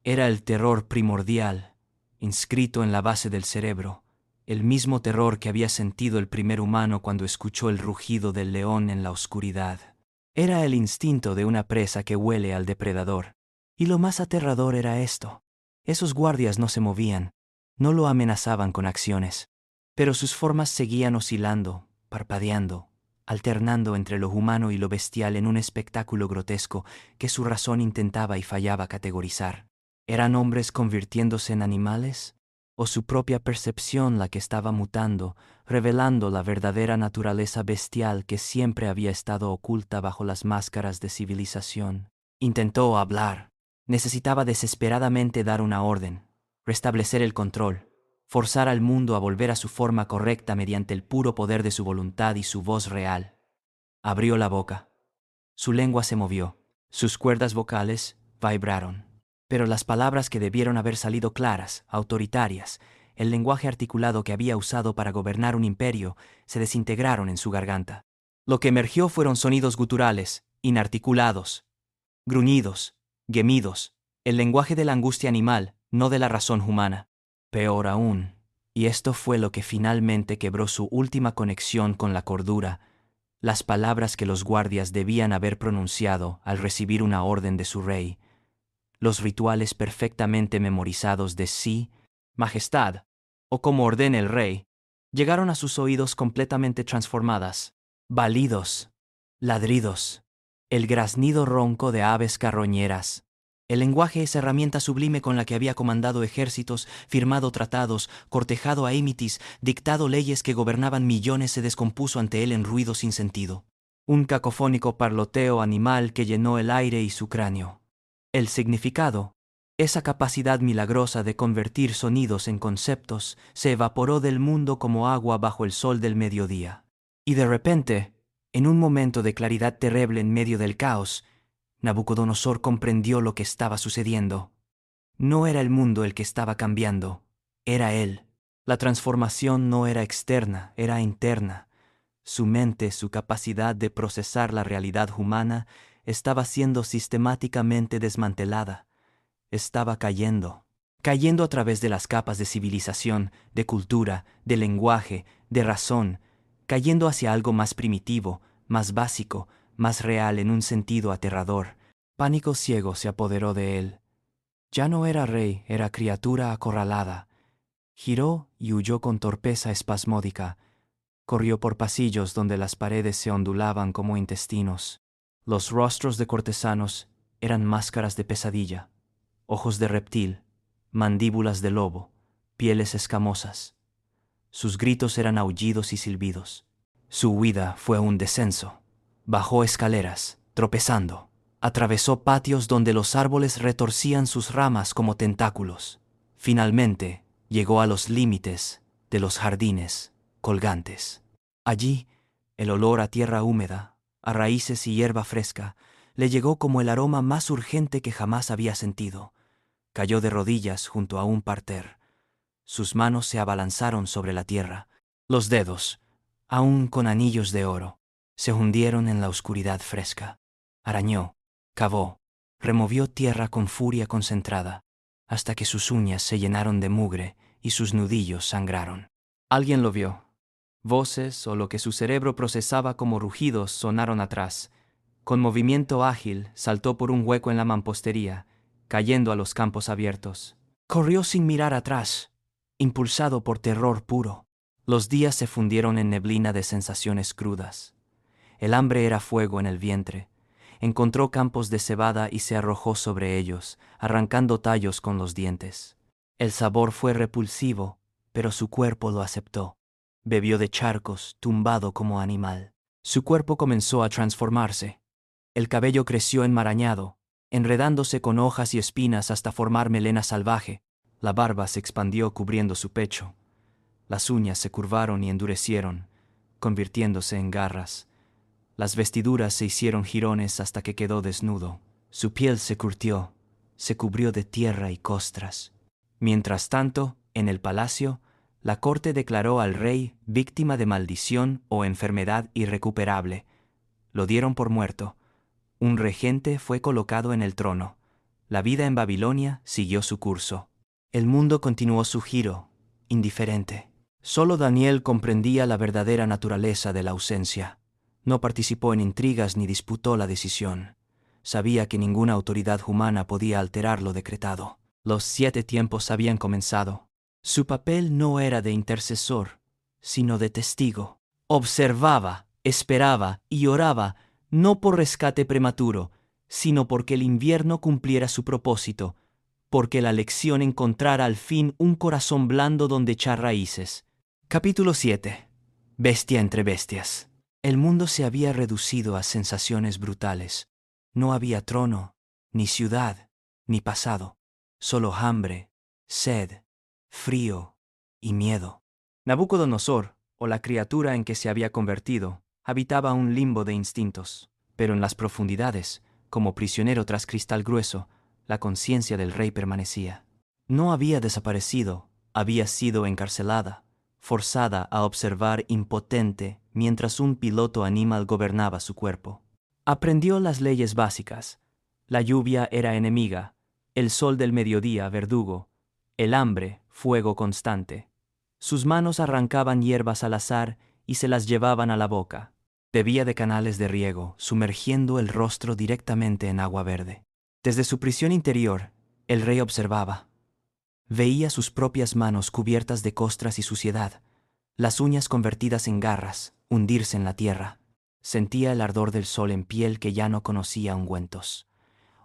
Era el terror primordial, inscrito en la base del cerebro, el mismo terror que había sentido el primer humano cuando escuchó el rugido del león en la oscuridad. Era el instinto de una presa que huele al depredador. Y lo más aterrador era esto. Esos guardias no se movían, no lo amenazaban con acciones, pero sus formas seguían oscilando, parpadeando, alternando entre lo humano y lo bestial en un espectáculo grotesco que su razón intentaba y fallaba categorizar. ¿Eran hombres convirtiéndose en animales? ¿O su propia percepción la que estaba mutando, revelando la verdadera naturaleza bestial que siempre había estado oculta bajo las máscaras de civilización? Intentó hablar. Necesitaba desesperadamente dar una orden, restablecer el control, forzar al mundo a volver a su forma correcta mediante el puro poder de su voluntad y su voz real. Abrió la boca. Su lengua se movió. Sus cuerdas vocales vibraron. Pero las palabras que debieron haber salido claras, autoritarias, el lenguaje articulado que había usado para gobernar un imperio, se desintegraron en su garganta. Lo que emergió fueron sonidos guturales, inarticulados, gruñidos, gemidos, el lenguaje de la angustia animal, no de la razón humana. Peor aún, y esto fue lo que finalmente quebró su última conexión con la cordura, las palabras que los guardias debían haber pronunciado al recibir una orden de su rey, los rituales perfectamente memorizados de sí, majestad, o como ordene el rey, llegaron a sus oídos completamente transformadas, balidos, ladridos, el graznido ronco de aves carroñeras. El lenguaje es herramienta sublime con la que había comandado ejércitos, firmado tratados, cortejado a émitis, dictado leyes que gobernaban millones, se descompuso ante él en ruido sin sentido. un cacofónico parloteo animal que llenó el aire y su cráneo. El significado, esa capacidad milagrosa de convertir sonidos en conceptos, se evaporó del mundo como agua bajo el sol del mediodía. Y de repente, en un momento de claridad terrible en medio del caos, Nabucodonosor comprendió lo que estaba sucediendo. No era el mundo el que estaba cambiando, era él. La transformación no era externa, era interna. Su mente, su capacidad de procesar la realidad humana, estaba siendo sistemáticamente desmantelada. Estaba cayendo a través de las capas de civilización, de cultura, de lenguaje, de razón, cayendo hacia algo más primitivo, más básico, más real en un sentido aterrador. Pánico ciego se apoderó de él. Ya no era rey, era criatura acorralada. Giró y huyó con torpeza espasmódica. Corrió por pasillos donde las paredes se ondulaban como intestinos. Los rostros de cortesanos eran máscaras de pesadilla, ojos de reptil, mandíbulas de lobo, pieles escamosas. Sus gritos eran aullidos y silbidos. Su huida fue un descenso. Bajó escaleras, tropezando. Atravesó patios donde los árboles retorcían sus ramas como tentáculos. Finalmente, llegó a los límites de los jardines colgantes. Allí, el olor a tierra húmeda, a raíces y hierba fresca, le llegó como el aroma más urgente que jamás había sentido. Cayó de rodillas junto a un parter. Sus manos se abalanzaron sobre la tierra. Los dedos, aún con anillos de oro, se hundieron en la oscuridad fresca. Arañó, cavó, removió tierra con furia concentrada, hasta que sus uñas se llenaron de mugre y sus nudillos sangraron. Alguien lo vio. Voces o lo que su cerebro procesaba como rugidos sonaron atrás. Con movimiento ágil saltó por un hueco en la mampostería, cayendo a los campos abiertos. Corrió sin mirar atrás, impulsado por terror puro. Los días se fundieron en neblina de sensaciones crudas. El hambre era fuego en el vientre. Encontró campos de cebada y se arrojó sobre ellos, arrancando tallos con los dientes. El sabor fue repulsivo, pero su cuerpo lo aceptó. Bebió de charcos, tumbado como animal. Su cuerpo comenzó a transformarse. El cabello creció enmarañado, enredándose con hojas y espinas hasta formar melena salvaje. La barba se expandió cubriendo su pecho. Las uñas se curvaron y endurecieron, convirtiéndose en garras. Las vestiduras se hicieron jirones hasta que quedó desnudo. Su piel se curtió, se cubrió de tierra y costras. Mientras tanto, en el palacio, la corte declaró al rey víctima de maldición o enfermedad irrecuperable. Lo dieron por muerto. Un regente fue colocado en el trono. La vida en Babilonia siguió su curso. El mundo continuó su giro, indiferente. Solo Daniel comprendía la verdadera naturaleza de la ausencia. No participó en intrigas ni disputó la decisión. Sabía que ninguna autoridad humana podía alterar lo decretado. Los 7 tiempos habían comenzado. Su papel no era de intercesor, sino de testigo. Observaba, esperaba y oraba, no por rescate prematuro, sino porque el invierno cumpliera su propósito, porque la lección encontrara al fin un corazón blando donde echar raíces. Capítulo 7. Bestia entre bestias. El mundo se había reducido a sensaciones brutales. No había trono, ni ciudad, ni pasado. Solo hambre, sed, frío y miedo. Nabucodonosor, o la criatura en que se había convertido, habitaba un limbo de instintos. Pero en las profundidades, como prisionero tras cristal grueso, la conciencia del rey permanecía. No había desaparecido, había sido encarcelada, forzada a observar impotente mientras un piloto animal gobernaba su cuerpo. Aprendió las leyes básicas. La lluvia era enemiga, el sol del mediodía verdugo, el hambre fuego constante. Sus manos arrancaban hierbas al azar y se las llevaban a la boca. Bebía de canales de riego, sumergiendo el rostro directamente en agua verde. Desde su prisión interior, el rey observaba. Veía sus propias manos cubiertas de costras y suciedad, las uñas convertidas en garras, hundirse en la tierra. Sentía el ardor del sol en piel que ya no conocía ungüentos.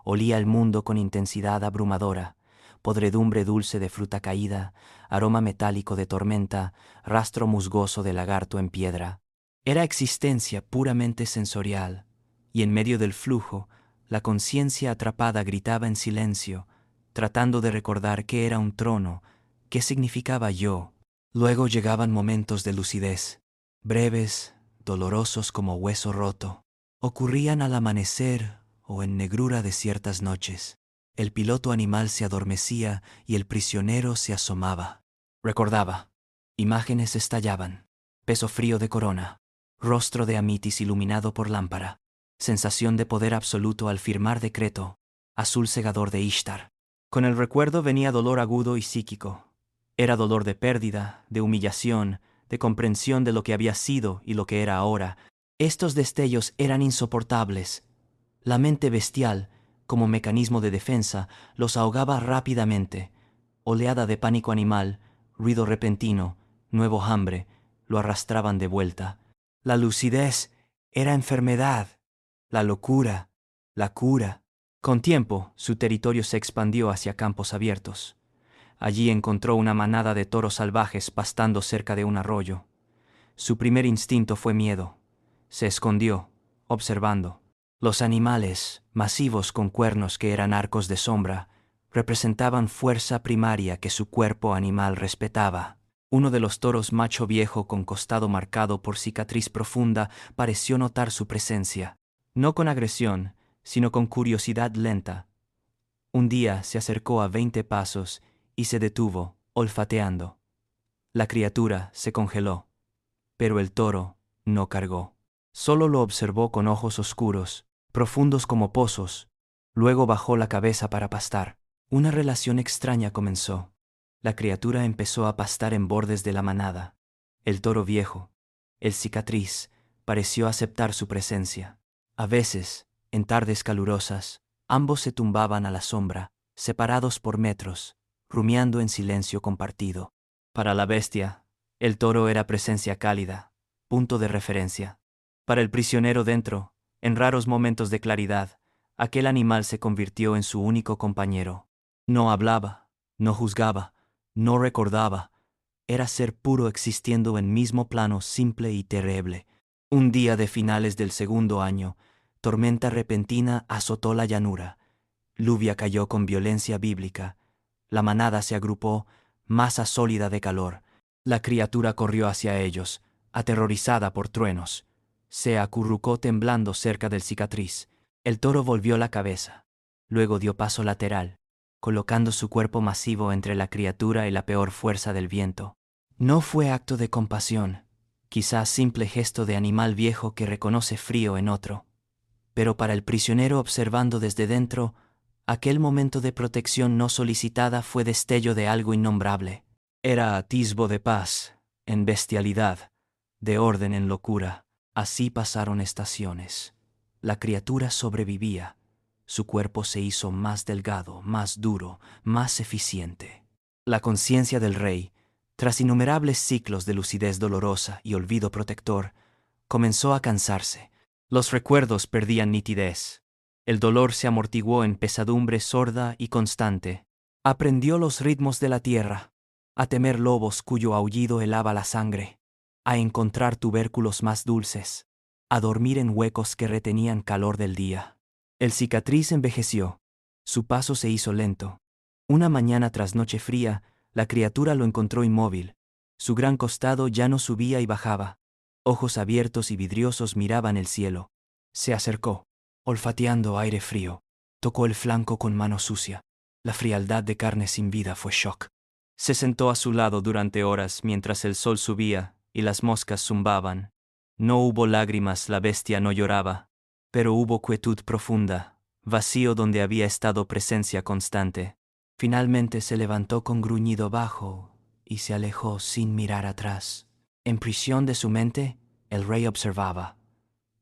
Olía el mundo con intensidad abrumadora, podredumbre dulce de fruta caída, aroma metálico de tormenta, rastro musgoso de lagarto en piedra. Era existencia puramente sensorial, y en medio del flujo, la conciencia atrapada gritaba en silencio, tratando de recordar qué era un trono, qué significaba yo. Luego llegaban momentos de lucidez, breves, dolorosos como hueso roto. Ocurrían al amanecer o en negrura de ciertas noches. El piloto animal se adormecía y el prisionero se asomaba. Recordaba. Imágenes estallaban. Peso frío de corona. Rostro de Amitis iluminado por lámpara. Sensación de poder absoluto al firmar decreto. Azul cegador de Ishtar. Con el recuerdo venía dolor agudo y psíquico. Era dolor de pérdida, de humillación, de comprensión de lo que había sido y lo que era ahora. Estos destellos eran insoportables. La mente bestial, como mecanismo de defensa, los ahogaba rápidamente. Oleada de pánico animal, ruido repentino, nuevo hambre, lo arrastraban de vuelta. La lucidez era enfermedad, la locura, la cura. Con tiempo, su territorio se expandió hacia campos abiertos. Allí encontró una manada de toros salvajes pastando cerca de un arroyo. Su primer instinto fue miedo. Se escondió, observando. Los animales, masivos con cuernos que eran arcos de sombra, representaban fuerza primaria que su cuerpo animal respetaba. Uno de los toros macho viejo con costado marcado por cicatriz profunda pareció notar su presencia, no con agresión, sino con curiosidad lenta. Un día se acercó a 20 pasos y se detuvo, olfateando. La criatura se congeló, pero el toro no cargó. Solo lo observó con ojos oscuros, profundos como pozos. Luego bajó la cabeza para pastar. Una relación extraña comenzó. La criatura empezó a pastar en bordes de la manada. El toro viejo, el cicatriz, pareció aceptar su presencia. A veces, en tardes calurosas, ambos se tumbaban a la sombra, separados por metros, rumiando en silencio compartido. Para la bestia, el toro era presencia cálida, punto de referencia. Para el prisionero dentro, en raros momentos de claridad, aquel animal se convirtió en su único compañero. No hablaba, no juzgaba, no recordaba. Era ser puro existiendo en mismo plano simple y terrible. Un día de finales del segundo año, tormenta repentina azotó la llanura. Lluvia cayó con violencia bíblica. La manada se agrupó, masa sólida de calor. La criatura corrió hacia ellos, aterrorizada por truenos. Se acurrucó temblando cerca del cicatriz. El toro volvió la cabeza. Luego dio paso lateral, colocando su cuerpo masivo entre la criatura y la peor fuerza del viento. No fue acto de compasión, quizás simple gesto de animal viejo que reconoce frío en otro. Pero para el prisionero observando desde dentro, aquel momento de protección no solicitada fue destello de algo innombrable. Era atisbo de paz, en bestialidad, de orden en locura. Así pasaron estaciones. La criatura sobrevivía. Su cuerpo se hizo más delgado, más duro, más eficiente. La conciencia del rey, tras innumerables ciclos de lucidez dolorosa y olvido protector, comenzó a cansarse. Los recuerdos perdían nitidez. El dolor se amortiguó en pesadumbre sorda y constante. Aprendió los ritmos de la tierra, a temer lobos cuyo aullido helaba la sangre, a encontrar tubérculos más dulces, a dormir en huecos que retenían calor del día. El cicatriz envejeció. Su paso se hizo lento. Una mañana tras noche fría, la criatura lo encontró inmóvil. Su gran costado ya no subía y bajaba. Ojos abiertos y vidriosos miraban el cielo. Se acercó, olfateando aire frío. Tocó el flanco con mano sucia. La frialdad de carne sin vida fue shock. Se sentó a su lado durante horas mientras el sol subía y las moscas zumbaban. No hubo lágrimas, la bestia no lloraba, pero hubo quietud profunda, vacío donde había estado presencia constante. Finalmente se levantó con gruñido bajo y se alejó sin mirar atrás. En prisión de su mente, el rey observaba.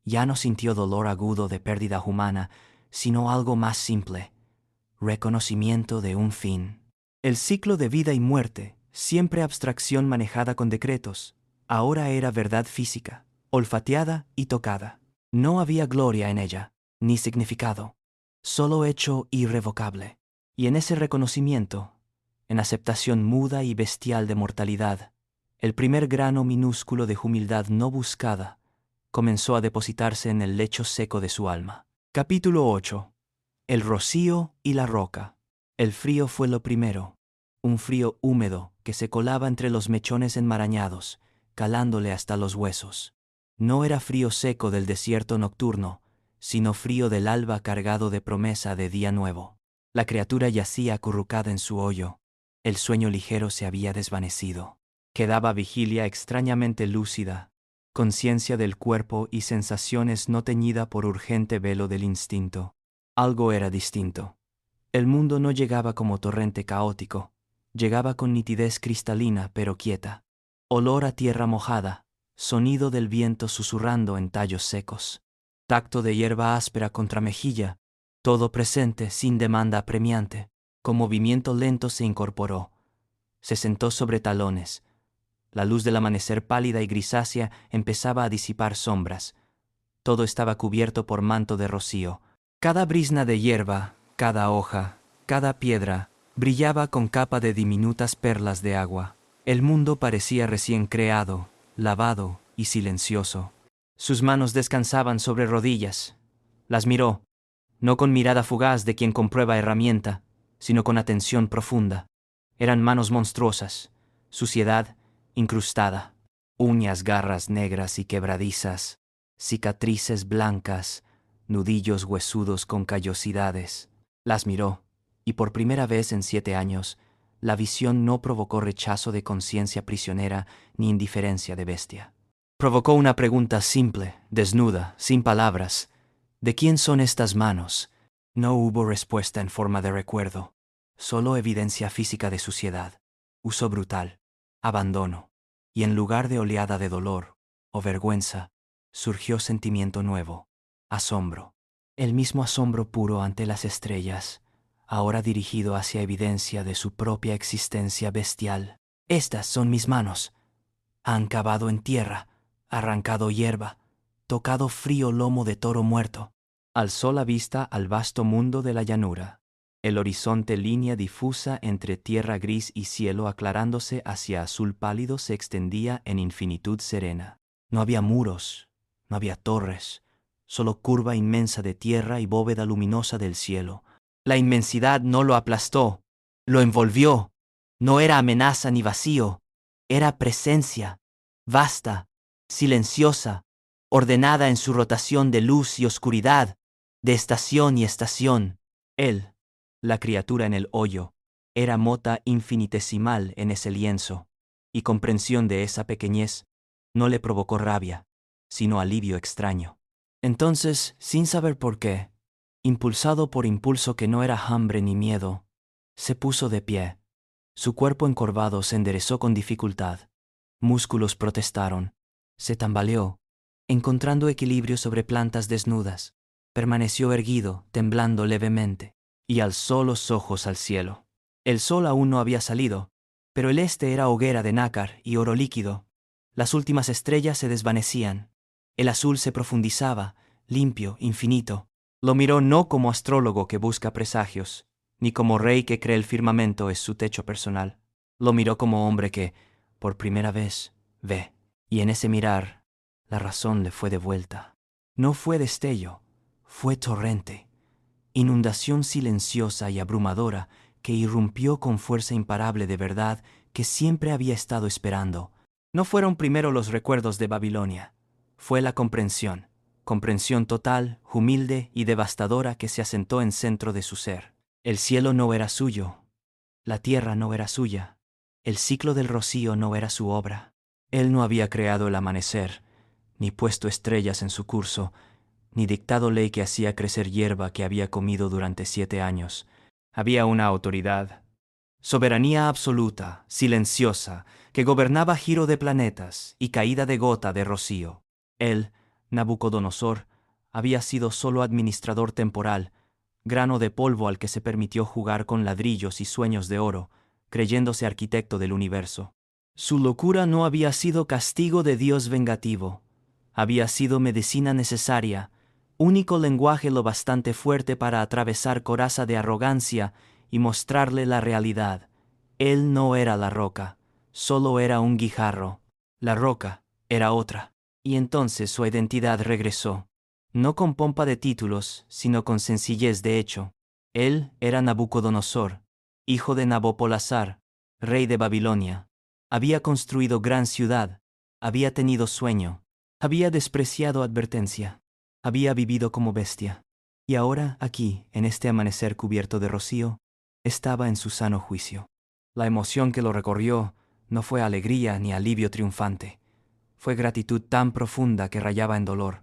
Ya no sintió dolor agudo de pérdida humana, sino algo más simple, reconocimiento de un fin. El ciclo de vida y muerte, siempre abstracción manejada con decretos, ahora era verdad física, olfateada y tocada. No había gloria en ella, ni significado, solo hecho irrevocable. Y en ese reconocimiento, en aceptación muda y bestial de mortalidad, el primer grano minúsculo de humildad no buscada, comenzó a depositarse en el lecho seco de su alma. Capítulo 8. El rocío y la roca. El frío fue lo primero. Un frío húmedo que se colaba entre los mechones enmarañados, calándole hasta los huesos. No era frío seco del desierto nocturno, sino frío del alba cargado de promesa de día nuevo. La criatura yacía acurrucada en su hoyo. El sueño ligero se había desvanecido. Quedaba vigilia extrañamente lúcida, conciencia del cuerpo y sensaciones no teñida por urgente velo del instinto. Algo era distinto. El mundo no llegaba como torrente caótico, llegaba con nitidez cristalina pero quieta. Olor a tierra mojada, sonido del viento susurrando en tallos secos, tacto de hierba áspera contra mejilla, todo presente sin demanda apremiante. Con movimiento lento se incorporó. Se sentó sobre talones. La luz del amanecer pálida y grisácea empezaba a disipar sombras. Todo estaba cubierto por manto de rocío. Cada brizna de hierba, cada hoja, cada piedra, brillaba con capa de diminutas perlas de agua. El mundo parecía recién creado, lavado y silencioso. Sus manos descansaban sobre rodillas. Las miró, no con mirada fugaz de quien comprueba herramienta, sino con atención profunda. Eran manos monstruosas, suciedad incrustada, uñas, garras negras y quebradizas, cicatrices blancas, nudillos huesudos con callosidades. Las miró, y por primera vez en 7 años, la visión no provocó rechazo de conciencia prisionera ni indiferencia de bestia. Provocó una pregunta simple, desnuda, sin palabras. ¿De quién son estas manos? No hubo respuesta en forma de recuerdo, solo evidencia física de suciedad, uso brutal, abandono, y en lugar de oleada de dolor o vergüenza, surgió sentimiento nuevo, asombro. El mismo asombro puro ante las estrellas, ahora dirigido hacia evidencia de su propia existencia bestial. Estas son mis manos. Han cavado en tierra, arrancado hierba, tocado frío lomo de toro muerto. Alzó la vista al vasto mundo de la llanura. El horizonte, línea difusa entre tierra gris y cielo aclarándose hacia azul pálido, se extendía en infinitud serena. No había muros, no había torres, solo curva inmensa de tierra y bóveda luminosa del cielo. La inmensidad no lo aplastó, lo envolvió. No era amenaza ni vacío, era presencia, vasta, silenciosa, ordenada en su rotación de luz y oscuridad, de estación y estación. Él, la criatura en el hoyo, era mota infinitesimal en ese lienzo, y comprensión de esa pequeñez no le provocó rabia, sino alivio extraño. Entonces, sin saber por qué, impulsado por impulso que no era hambre ni miedo, se puso de pie. Su cuerpo encorvado se enderezó con dificultad. Músculos protestaron. Se tambaleó, encontrando equilibrio sobre plantas desnudas. Permaneció erguido, temblando levemente, y alzó los ojos al cielo. El sol aún no había salido, pero el este era hoguera de nácar y oro líquido. Las últimas estrellas se desvanecían. El azul se profundizaba, limpio, infinito. Lo miró no como astrólogo que busca presagios, ni como rey que cree el firmamento es su techo personal. Lo miró como hombre que, por primera vez, ve. Y en ese mirar, la razón le fue devuelta. No fue destello, fue torrente, inundación silenciosa y abrumadora que irrumpió con fuerza imparable de verdad que siempre había estado esperando. No fueron primero los recuerdos de Babilonia, fue la comprensión, comprensión total, humilde y devastadora que se asentó en centro de su ser. El cielo no era suyo, la tierra no era suya, el ciclo del rocío no era su obra. Él no había creado el amanecer, ni puesto estrellas en su curso, ni dictado ley que hacía crecer hierba que había comido durante 7 años. Había una autoridad, soberanía absoluta, silenciosa, que gobernaba giro de planetas y caída de gota de rocío. Él, Nabucodonosor, había sido solo administrador temporal, grano de polvo al que se permitió jugar con ladrillos y sueños de oro, creyéndose arquitecto del universo. Su locura no había sido castigo de Dios vengativo, había sido medicina necesaria, único lenguaje lo bastante fuerte para atravesar coraza de arrogancia y mostrarle la realidad. Él no era la roca, solo era un guijarro. La roca era otra. Y entonces su identidad regresó, no con pompa de títulos, sino con sencillez de hecho. Él era Nabucodonosor, hijo de Nabopolassar, rey de Babilonia. Había construido gran ciudad, había tenido sueño, había despreciado advertencia, había vivido como bestia. Y ahora, aquí, en este amanecer cubierto de rocío, estaba en su sano juicio. La emoción que lo recorrió no fue alegría ni alivio triunfante. Fue gratitud tan profunda que rayaba en dolor,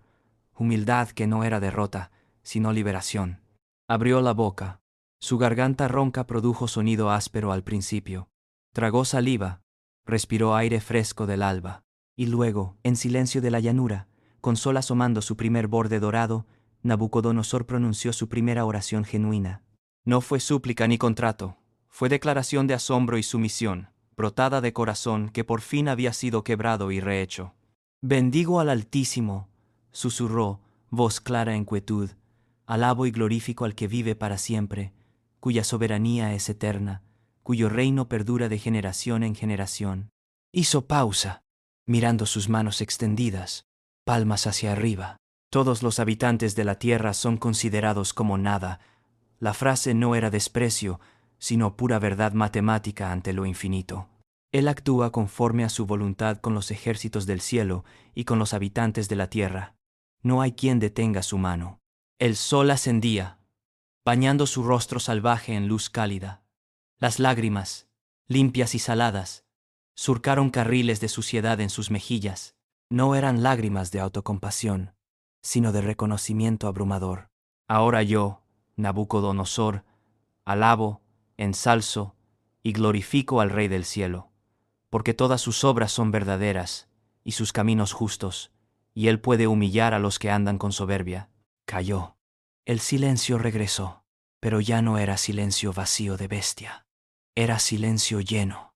humildad que no era derrota, sino liberación. Abrió la boca. Su garganta ronca produjo sonido áspero al principio. Tragó saliva, respiró aire fresco del alba. Y luego, en silencio de la llanura, con sol asomando su primer borde dorado, Nabucodonosor pronunció su primera oración genuina. No fue súplica ni contrato, fue declaración de asombro y sumisión, brotada de corazón que por fin había sido quebrado y rehecho. Bendigo al Altísimo, susurró, voz clara en quietud, alabo y glorifico al que vive para siempre, cuya soberanía es eterna, cuyo reino perdura de generación en generación. Hizo pausa, mirando sus manos extendidas, palmas hacia arriba. Todos los habitantes de la tierra son considerados como nada. La frase no era desprecio, sino pura verdad matemática ante lo infinito. Él actúa conforme a su voluntad con los ejércitos del cielo y con los habitantes de la tierra. No hay quien detenga su mano. El sol ascendía, bañando su rostro salvaje en luz cálida. Las lágrimas, limpias y saladas, surcaron carriles de suciedad en sus mejillas. No eran lágrimas de autocompasión, sino de reconocimiento abrumador. Ahora yo, Nabucodonosor, alabo, ensalzo y glorifico al Rey del cielo, porque todas sus obras son verdaderas y sus caminos justos, y él puede humillar a los que andan con soberbia. Calló. El silencio regresó, pero ya no era silencio vacío de bestia. Era silencio lleno,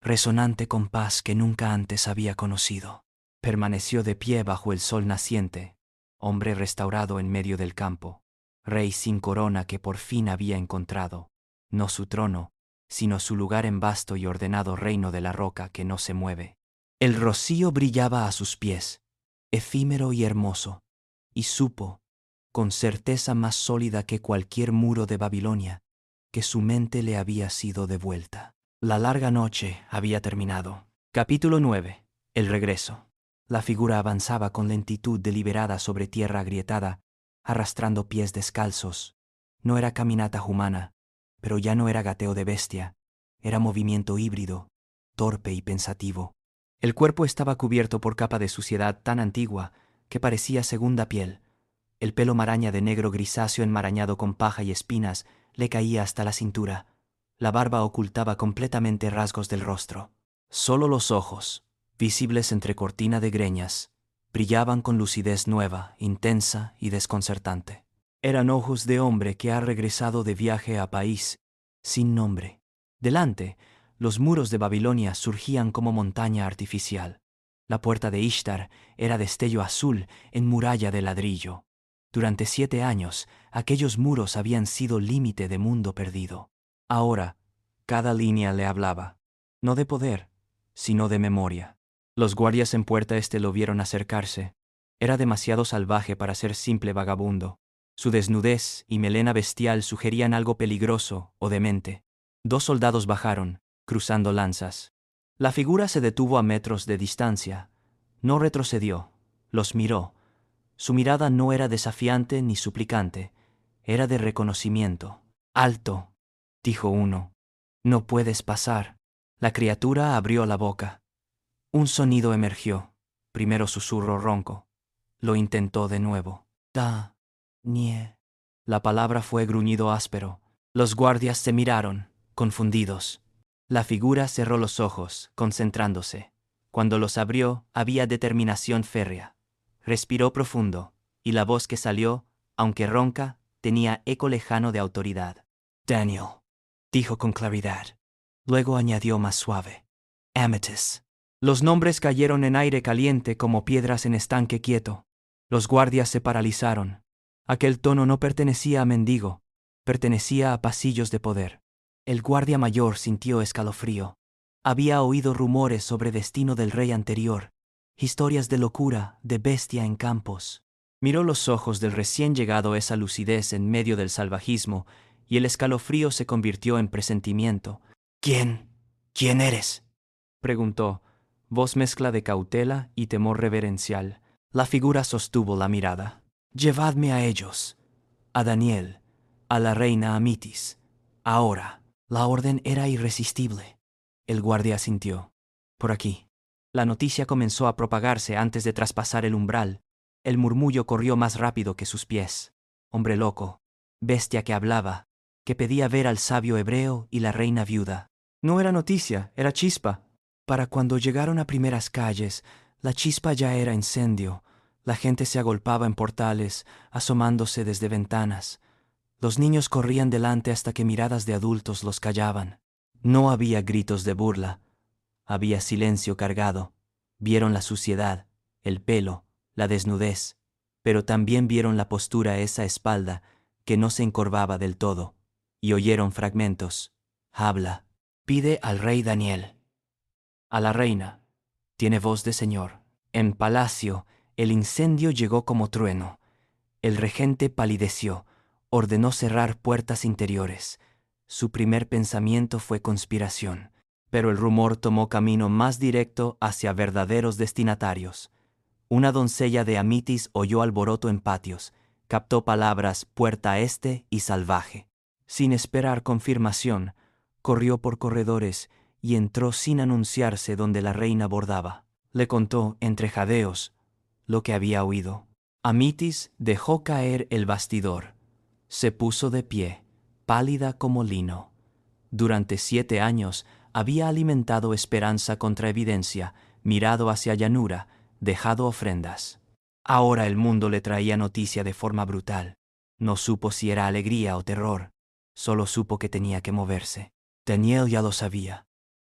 resonante con paz que nunca antes había conocido. Permaneció de pie bajo el sol naciente, hombre restaurado en medio del campo, rey sin corona que por fin había encontrado, no su trono, sino su lugar en vasto y ordenado reino de la roca que no se mueve. El rocío brillaba a sus pies, efímero y hermoso, y supo, con certeza más sólida que cualquier muro de Babilonia, que su mente le había sido devuelta. La larga noche había terminado. Capítulo 9. El regreso. La figura avanzaba con lentitud deliberada sobre tierra agrietada, arrastrando pies descalzos. No era caminata humana, pero ya no era gateo de bestia, era movimiento híbrido, torpe y pensativo. El cuerpo estaba cubierto por capa de suciedad tan antigua que parecía segunda piel. El pelo maraña de negro grisáceo enmarañado con paja y espinas le caía hasta la cintura. La barba ocultaba completamente rasgos del rostro. Solo los ojos, visibles entre cortina de greñas, brillaban con lucidez nueva, intensa y desconcertante. Eran ojos de hombre que ha regresado de viaje a país sin nombre. Delante, los muros de Babilonia surgían como montaña artificial. La puerta de Ishtar era destello azul en muralla de ladrillo. Durante 7 años, aquellos muros habían sido límite de mundo perdido. Ahora, cada línea le hablaba, no de poder, sino de memoria. Los guardias en puerta este lo vieron acercarse. Era demasiado salvaje para ser simple vagabundo. Su desnudez y melena bestial sugerían algo peligroso o demente. 2 soldados bajaron, cruzando lanzas. La figura se detuvo a metros de distancia. No retrocedió, los miró. Su mirada no era desafiante ni suplicante, era de reconocimiento. «Alto», dijo uno. «No puedes pasar». La criatura abrió la boca. Un sonido emergió, primero susurro ronco. Lo intentó de nuevo. «Da, nie». La palabra fue gruñido áspero. Los guardias se miraron, confundidos. La figura cerró los ojos, concentrándose. Cuando los abrió, había determinación férrea. Respiró profundo, y la voz que salió, aunque ronca, tenía eco lejano de autoridad. «Daniel», dijo con claridad. Luego añadió más suave. «Amethyst». Los nombres cayeron en aire caliente como piedras en estanque quieto. Los guardias se paralizaron. Aquel tono no pertenecía a mendigo, pertenecía a pasillos de poder. El guardia mayor sintió escalofrío. Había oído rumores sobre destino del rey anterior, historias de locura, de bestia en campos. Miró los ojos del recién llegado esa lucidez en medio del salvajismo, y el escalofrío se convirtió en presentimiento. ¿Quién eres?, preguntó, voz mezcla de cautela y temor reverencial. La figura sostuvo la mirada. Llevadme a ellos, a Daniel, a la reina Amitis. Ahora. La orden era irresistible. El guardia asintió. Por aquí. La noticia comenzó a propagarse antes de traspasar el umbral. El murmullo corrió más rápido que sus pies. Hombre loco, bestia que hablaba, que pedía ver al sabio hebreo y la reina viuda. No era noticia, era chispa. Para cuando llegaron a primeras calles, la chispa ya era incendio. La gente se agolpaba en portales, asomándose desde ventanas. Los niños corrían delante hasta que miradas de adultos los callaban. No había gritos de burla. Había silencio cargado. Vieron la suciedad, el pelo, la desnudez, pero también vieron la postura esa espalda que no se encorvaba del todo, y oyeron fragmentos. Habla. Pide al rey Daniel. A la reina. Tiene voz de señor. En palacio, el incendio llegó como trueno. El regente palideció, ordenó cerrar puertas interiores. Su primer pensamiento fue conspiración, pero el rumor tomó camino más directo hacia verdaderos destinatarios. Una doncella de Amitis oyó alboroto en patios, captó palabras puerta este y salvaje. Sin esperar confirmación, corrió por corredores y entró sin anunciarse donde la reina bordaba. Le contó, entre jadeos, lo que había oído. Amitis dejó caer el bastidor. Se puso de pie, pálida como lino. Durante 7 años había alimentado esperanza contra evidencia, mirado hacia llanura, dejado ofrendas. Ahora el mundo le traía noticia de forma brutal. No supo si era alegría o terror. Solo supo que tenía que moverse. Daniel ya lo sabía.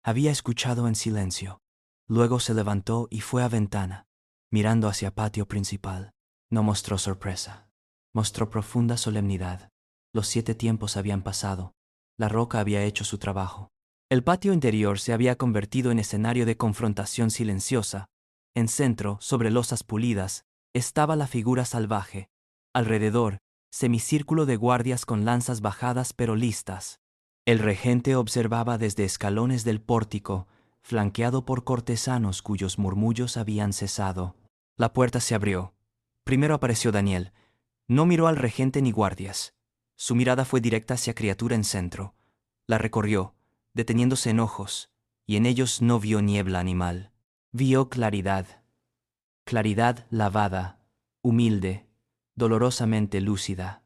Había escuchado en silencio. Luego se levantó y fue a ventana, mirando hacia patio principal. No mostró sorpresa. Mostró profunda solemnidad. Los 7 tiempos habían pasado. La roca había hecho su trabajo. El patio interior se había convertido en escenario de confrontación silenciosa. En centro, sobre losas pulidas, estaba la figura salvaje. Alrededor, semicírculo de guardias con lanzas bajadas pero listas. El regente observaba desde escalones del pórtico, flanqueado por cortesanos cuyos murmullos habían cesado. La puerta se abrió. Primero apareció Daniel. No miró al regente ni guardias. Su mirada fue directa hacia criatura en centro. La recorrió, deteniéndose en ojos, y en ellos no vio niebla animal. Vio claridad. Claridad lavada, humilde, dolorosamente lúcida.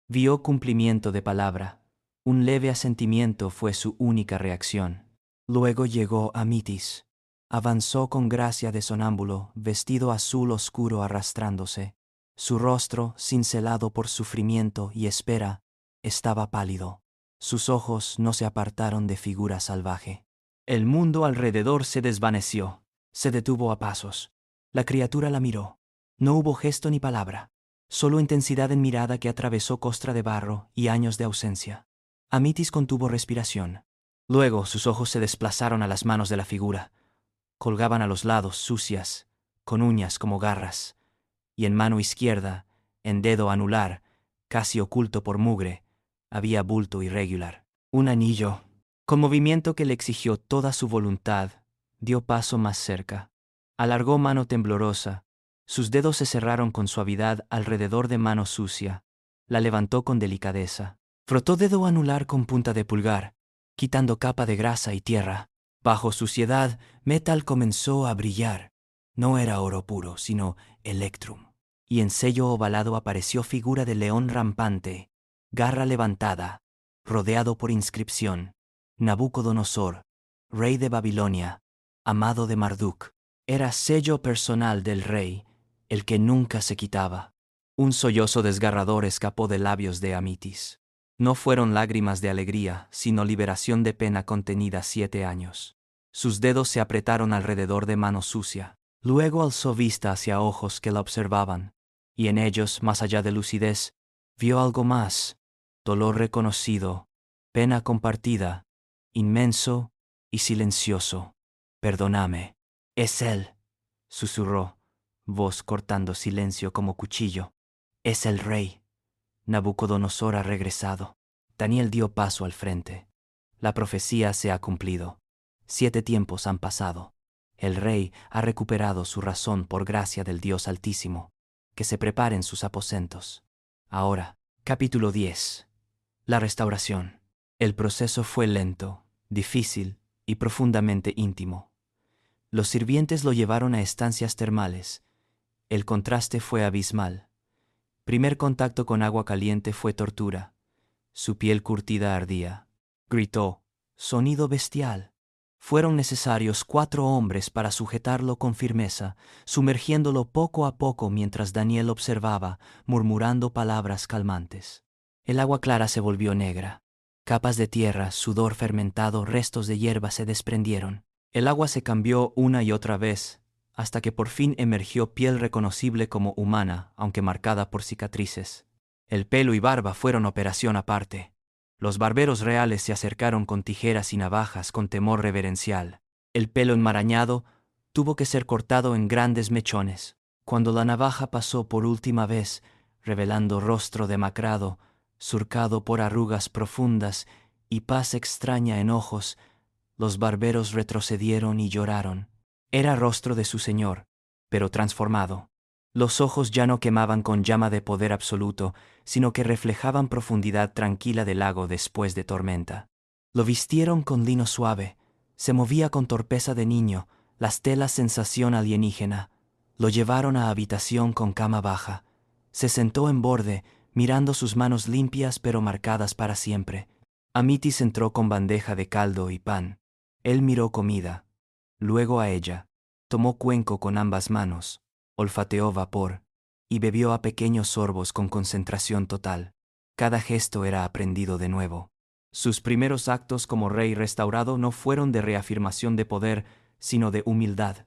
Vio cumplimiento de palabra. Un leve asentimiento fue su única reacción. Luego llegó Amitis. Avanzó con gracia de sonámbulo, vestido azul oscuro arrastrándose. Su rostro, cincelado por sufrimiento y espera, estaba pálido. Sus ojos no se apartaron de figura salvaje. El mundo alrededor se desvaneció. Se detuvo a pasos. La criatura la miró. No hubo gesto ni palabra. Solo intensidad en mirada que atravesó costra de barro y años de ausencia. Amitis contuvo respiración. Luego sus ojos se desplazaron a las manos de la figura. Colgaban a los lados, sucias, con uñas como garras, y en mano izquierda, en dedo anular, casi oculto por mugre, había bulto irregular. Un anillo. Con movimiento que le exigió toda su voluntad, dio paso más cerca. Alargó mano temblorosa. Sus dedos se cerraron con suavidad alrededor de mano sucia. La levantó con delicadeza. Frotó dedo anular con punta de pulgar, quitando capa de grasa y tierra. Bajo suciedad, metal comenzó a brillar. No era oro puro, sino electrum. Y en sello ovalado apareció figura de león rampante, garra levantada, rodeado por inscripción. Nabucodonosor, rey de Babilonia, amado de Marduk. Era sello personal del rey, el que nunca se quitaba. Un sollozo desgarrador escapó de labios de Amitis. No fueron lágrimas de alegría, sino liberación de pena contenida 7 años. Sus dedos se apretaron alrededor de mano sucia. Luego alzó vista hacia ojos que la observaban, y en ellos, más allá de lucidez, vio algo más: dolor reconocido, pena compartida, inmenso y silencioso. Perdóname. Es él. susurró, voz cortando silencio como cuchillo. Es el rey. Nabucodonosor ha regresado. Daniel dio paso al frente. La profecía se ha cumplido. 7 tiempos han pasado. El rey ha recuperado su razón por gracia del Dios Altísimo. Que se preparen sus aposentos. Ahora, capítulo 10. La restauración. El proceso fue lento, difícil y profundamente íntimo. Los sirvientes lo llevaron a estancias termales. El contraste fue abismal. Primer contacto con agua caliente fue tortura. Su piel curtida ardía. Gritó, sonido bestial. Fueron necesarios 4 hombres para sujetarlo con firmeza, sumergiéndolo poco a poco mientras Daniel observaba, murmurando palabras calmantes. El agua clara se volvió negra. Capas de tierra, sudor fermentado, restos de hierba se desprendieron. El agua se cambió una y otra vez, hasta que por fin emergió piel reconocible como humana, aunque marcada por cicatrices. El pelo y barba fueron operación aparte. Los barberos reales se acercaron con tijeras y navajas con temor reverencial. El pelo enmarañado tuvo que ser cortado en grandes mechones. Cuando la navaja pasó por última vez, revelando rostro demacrado, surcado por arrugas profundas y paz extraña en ojos, los barberos retrocedieron y lloraron. Era rostro de su señor, pero transformado. Los ojos ya no quemaban con llama de poder absoluto, sino que reflejaban profundidad tranquila del lago después de tormenta. Lo vistieron con lino suave, se movía con torpeza de niño, las telas sensación alienígena. Lo llevaron a habitación con cama baja. Se sentó en borde, mirando sus manos limpias pero marcadas para siempre. Amitis entró con bandeja de caldo y pan. Él miró comida, luego a ella, tomó cuenco con ambas manos, olfateó vapor y bebió a pequeños sorbos con concentración total. Cada gesto era aprendido de nuevo. Sus primeros actos como rey restaurado no fueron de reafirmación de poder, sino de humildad.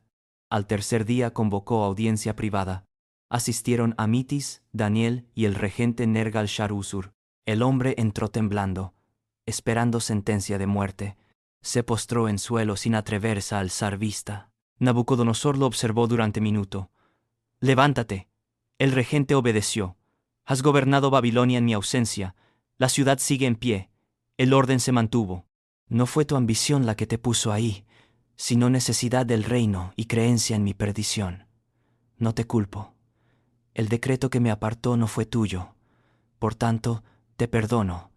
Al tercer día convocó audiencia privada. Asistieron Amitis, Daniel y el regente Nergal-Shareusur. El hombre entró temblando, esperando sentencia de muerte. Se postró en suelo sin atreverse a alzar vista. Nabucodonosor lo observó durante minuto. «Levántate». El regente obedeció. «Has gobernado Babilonia en mi ausencia. La ciudad sigue en pie. El orden se mantuvo. No fue tu ambición la que te puso ahí, sino necesidad del reino y creencia en mi perdición. No te culpo. El decreto que me apartó no fue tuyo. Por tanto, te perdono.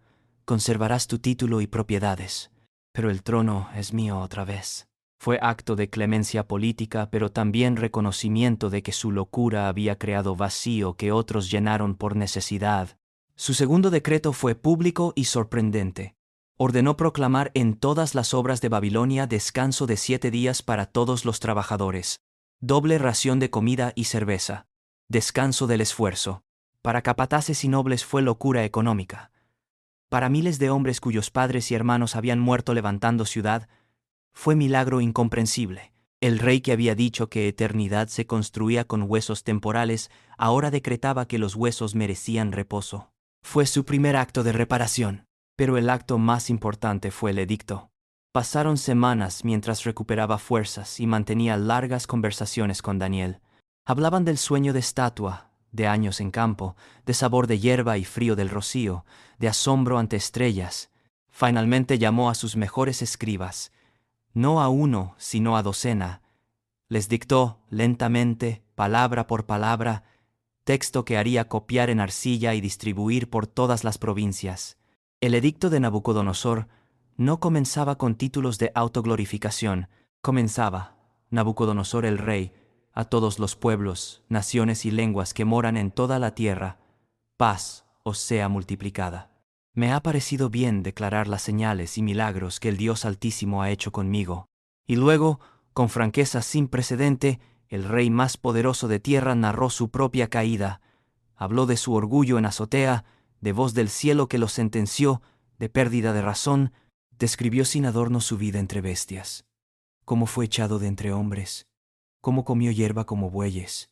Conservarás tu título y propiedades. Pero el trono es mío otra vez». Fue acto de clemencia política, pero también reconocimiento de que su locura había creado vacío que otros llenaron por necesidad. Su segundo decreto fue público y sorprendente. Ordenó proclamar en todas las obras de Babilonia descanso de 7 días para todos los trabajadores, doble ración de comida y cerveza, descanso del esfuerzo. Para capataces y nobles fue locura económica. Para miles de hombres cuyos padres y hermanos habían muerto levantando ciudad, fue milagro incomprensible. El rey que había dicho que eternidad se construía con huesos temporales, ahora decretaba que los huesos merecían reposo. Fue su primer acto de reparación, pero el acto más importante fue el edicto. Pasaron semanas mientras recuperaba fuerzas y mantenía largas conversaciones con Daniel. Hablaban del sueño de estatua, de años en campo, de sabor de hierba y frío del rocío, de asombro ante estrellas. Finalmente llamó a sus mejores escribas, no a 1, sino a 12. Les dictó, lentamente, palabra por palabra, texto que haría copiar en arcilla y distribuir por todas las provincias. El edicto de Nabucodonosor no comenzaba con títulos de autoglorificación, comenzaba, Nabucodonosor el rey, a todos los pueblos, naciones y lenguas que moran en toda la tierra, paz os sea multiplicada. Me ha parecido bien declarar las señales y milagros que el Dios Altísimo ha hecho conmigo. Y luego, con franqueza sin precedente, el rey más poderoso de tierra narró su propia caída. Habló de su orgullo en azotea, de voz del cielo que lo sentenció, de pérdida de razón, describió sin adorno su vida entre bestias. Cómo fue echado de entre hombres, cómo comió hierba como bueyes,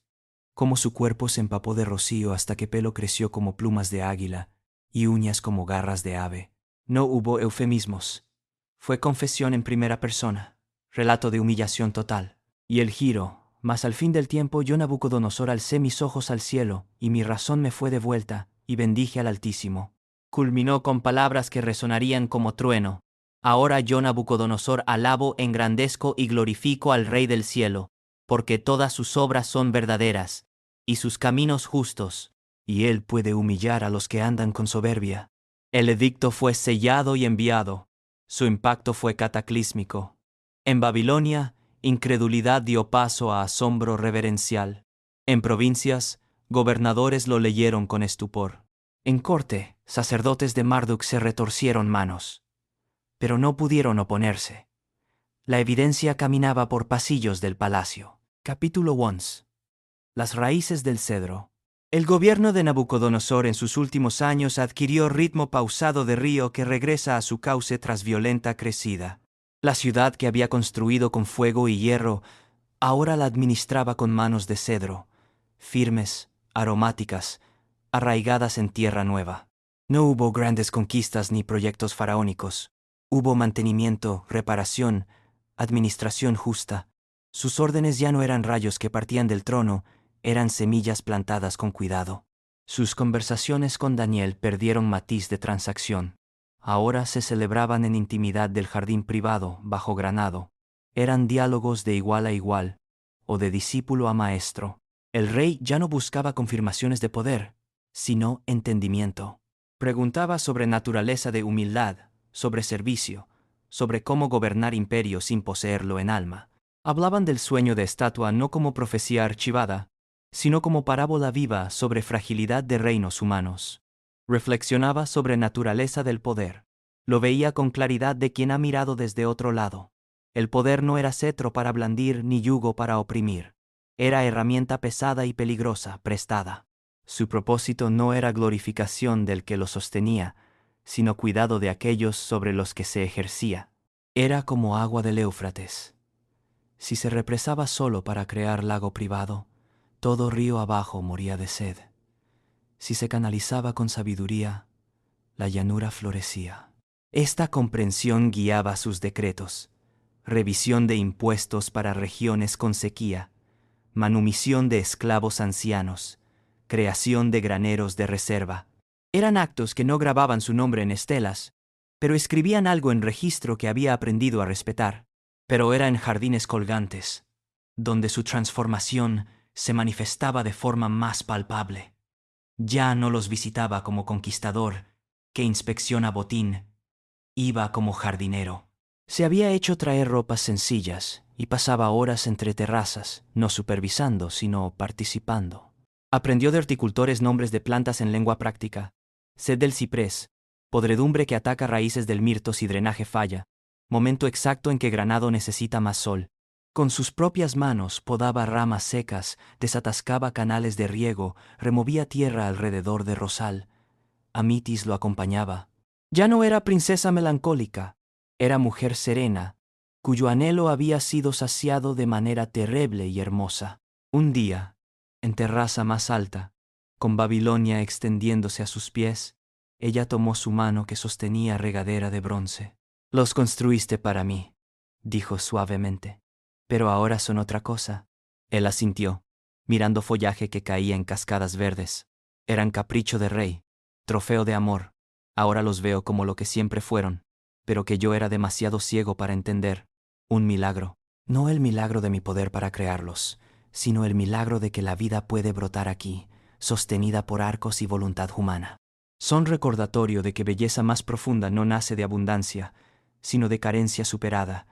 cómo su cuerpo se empapó de rocío hasta que pelo creció como plumas de águila, y uñas como garras de ave. No hubo eufemismos. Fue confesión en primera persona, relato de humillación total. Y el giro, Mas al fin del tiempo yo Nabucodonosor alcé mis ojos al cielo, y mi razón me fue devuelta, y bendije al Altísimo. Culminó con palabras que resonarían como trueno. Ahora yo Nabucodonosor alabo, engrandezco y glorifico al Rey del cielo, porque todas sus obras son verdaderas, y sus caminos justos, y él puede humillar a los que andan con soberbia. El edicto fue sellado y enviado. Su impacto fue cataclísmico. En Babilonia, incredulidad dio paso a asombro reverencial. En provincias, gobernadores lo leyeron con estupor. En corte, sacerdotes de Marduk se retorcieron manos, pero no pudieron oponerse. La evidencia caminaba por pasillos del palacio. Capítulo 11. Las raíces del cedro. El gobierno de Nabucodonosor en sus últimos años adquirió ritmo pausado de río que regresa a su cauce tras violenta crecida. La ciudad que había construido con fuego y hierro, ahora la administraba con manos de cedro, firmes, aromáticas, arraigadas en tierra nueva. No hubo grandes conquistas ni proyectos faraónicos. Hubo mantenimiento, reparación, administración justa. Sus órdenes ya no eran rayos que partían del trono, eran semillas plantadas con cuidado. Sus conversaciones con Daniel perdieron matiz de transacción. Ahora se celebraban en intimidad del jardín privado, bajo granado. Eran diálogos de igual a igual, o de discípulo a maestro. El rey ya no buscaba confirmaciones de poder, sino entendimiento. Preguntaba sobre naturaleza de humildad, sobre servicio, sobre cómo gobernar imperio sin poseerlo en alma. Hablaban del sueño de estatua no como profecía archivada, sino como parábola viva sobre fragilidad de reinos humanos. Reflexionaba sobre naturaleza del poder. Lo veía con claridad de quien ha mirado desde otro lado. El poder no era cetro para blandir ni yugo para oprimir. Era herramienta pesada y peligrosa, prestada. Su propósito no era glorificación del que lo sostenía, sino cuidado de aquellos sobre los que se ejercía. Era como agua del Éufrates. Si se represaba solo para crear lago privado, todo río abajo moría de sed. Si se canalizaba con sabiduría, la llanura florecía. Esta comprensión guiaba sus decretos: revisión de impuestos para regiones con sequía, manumisión de esclavos ancianos, creación de graneros de reserva. Eran actos que no grababan su nombre en estelas, pero escribían algo en registro que había aprendido a respetar. Pero era en jardines colgantes, donde su transformación se manifestaba de forma más palpable. Ya no los visitaba como conquistador que inspecciona botín, iba como jardinero. Se había hecho traer ropas sencillas y pasaba horas entre terrazas, no supervisando, sino participando. Aprendió de horticultores nombres de plantas en lengua práctica: sed del ciprés, podredumbre que ataca raíces del mirto si drenaje falla, momento exacto en que granado necesita más sol. Con sus propias manos podaba ramas secas, desatascaba canales de riego, removía tierra alrededor de rosal. Amitis lo acompañaba. Ya no era princesa melancólica, era mujer serena, cuyo anhelo había sido saciado de manera terrible y hermosa. Un día, en terraza más alta, con Babilonia extendiéndose a sus pies, ella tomó su mano que sostenía regadera de bronce. «Los construiste para mí», dijo suavemente, «pero ahora son otra cosa». Él asintió, mirando follaje que caía en cascadas verdes. Eran capricho de rey, trofeo de amor. Ahora los veo como lo que siempre fueron, pero que yo era demasiado ciego para entender. Un milagro. No el milagro de mi poder para crearlos, sino el milagro de que la vida puede brotar aquí, sostenida por arcos y voluntad humana. Son recordatorio de que belleza más profunda no nace de abundancia, sino de carencia superada.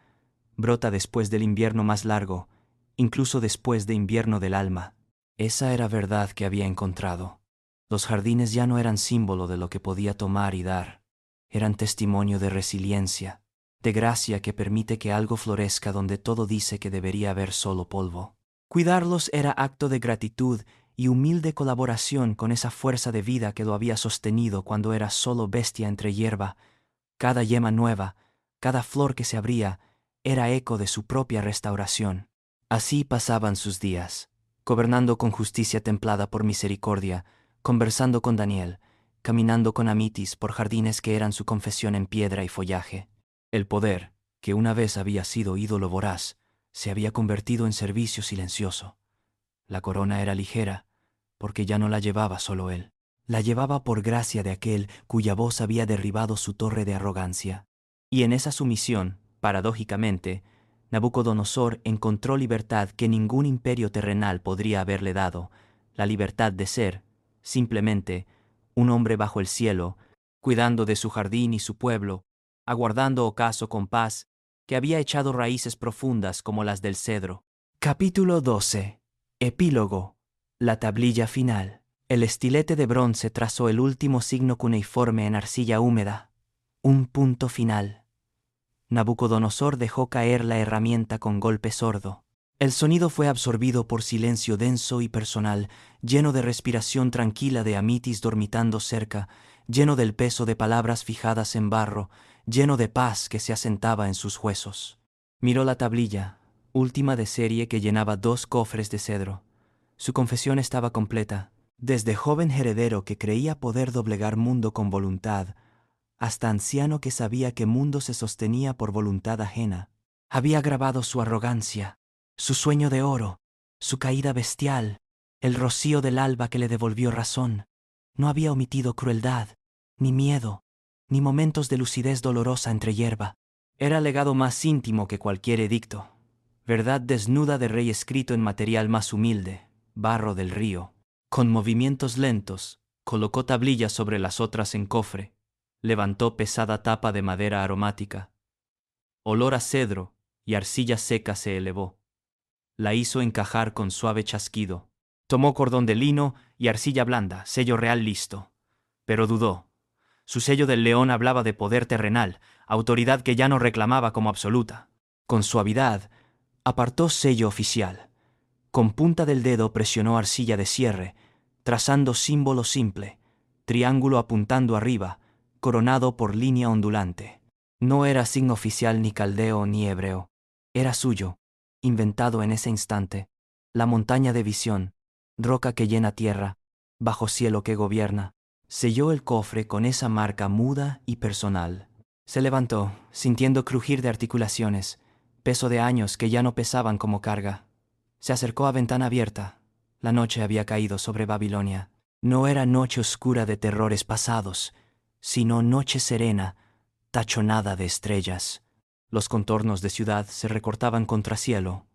Brota después del invierno más largo, incluso después de invierno del alma. Esa era verdad que había encontrado. Los jardines ya no eran símbolo de lo que podía tomar y dar. Eran testimonio de resiliencia, de gracia que permite que algo florezca donde todo dice que debería haber solo polvo. Cuidarlos era acto de gratitud y humilde colaboración con esa fuerza de vida que lo había sostenido cuando era solo bestia entre hierba. Cada yema nueva, cada flor que se abría, era eco de su propia restauración. Así pasaban sus días, gobernando con justicia templada por misericordia, conversando con Daniel, caminando con Amitis por jardines que eran su confesión en piedra y follaje. El poder, que una vez había sido ídolo voraz, se había convertido en servicio silencioso. La corona era ligera, porque ya no la llevaba solo él. La llevaba por gracia de aquel cuya voz había derribado su torre de arrogancia. Y en esa sumisión, paradójicamente, Nabucodonosor encontró libertad que ningún imperio terrenal podría haberle dado, la libertad de ser, simplemente, un hombre bajo el cielo, cuidando de su jardín y su pueblo, aguardando ocaso con paz, que había echado raíces profundas como las del cedro. Capítulo 12. Epílogo. La tablilla final. El estilete de bronce trazó el último signo cuneiforme en arcilla húmeda. Un punto final. Nabucodonosor dejó caer la herramienta con golpe sordo. El sonido fue absorbido por silencio denso y personal, lleno de respiración tranquila de Amitis dormitando cerca, lleno del peso de palabras fijadas en barro, lleno de paz que se asentaba en sus huesos. Miró la tablilla, última de serie que llenaba 2 cofres de cedro. Su confesión estaba completa. Desde joven heredero que creía poder doblegar mundo con voluntad, hasta anciano que sabía que mundo se sostenía por voluntad ajena, había grabado su arrogancia, su sueño de oro, su caída bestial, el rocío del alba que le devolvió razón. No había omitido crueldad, ni miedo, ni momentos de lucidez dolorosa entre hierba. Era legado más íntimo que cualquier edicto, verdad desnuda de rey escrito en material más humilde, barro del río. Con movimientos lentos, colocó tablillas sobre las otras en cofre, levantó pesada tapa de madera aromática. Olor a cedro y arcilla seca se elevó. La hizo encajar con suave chasquido. Tomó cordón de lino y arcilla blanda, sello real listo. Pero dudó. Su sello del león hablaba de poder terrenal, autoridad que ya no reclamaba como absoluta. Con suavidad, apartó sello oficial. Con punta del dedo presionó arcilla de cierre, trazando símbolo simple, triángulo apuntando arriba, coronado por línea ondulante. No era signo oficial ni caldeo ni hebreo. Era suyo, inventado en ese instante. La montaña de visión, roca que llena tierra, bajo cielo que gobierna. Selló el cofre con esa marca muda y personal. Se levantó, sintiendo crujir de articulaciones, peso de años que ya no pesaban como carga. Se acercó a ventana abierta. La noche había caído sobre Babilonia. No era noche oscura de terrores pasados, sino noche serena, tachonada de estrellas. Los contornos de ciudad se recortaban contra cielo.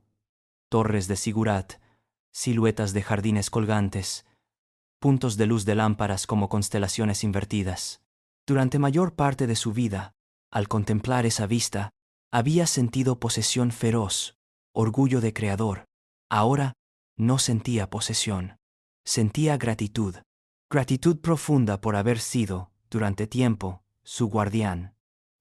Torres de zigurat, siluetas de jardines colgantes, puntos de luz de lámparas como constelaciones invertidas. Durante mayor parte de su vida, al contemplar esa vista, había sentido posesión feroz, orgullo de creador. Ahora no sentía posesión, sentía gratitud. Gratitud profunda por haber sido, durante tiempo, su guardián,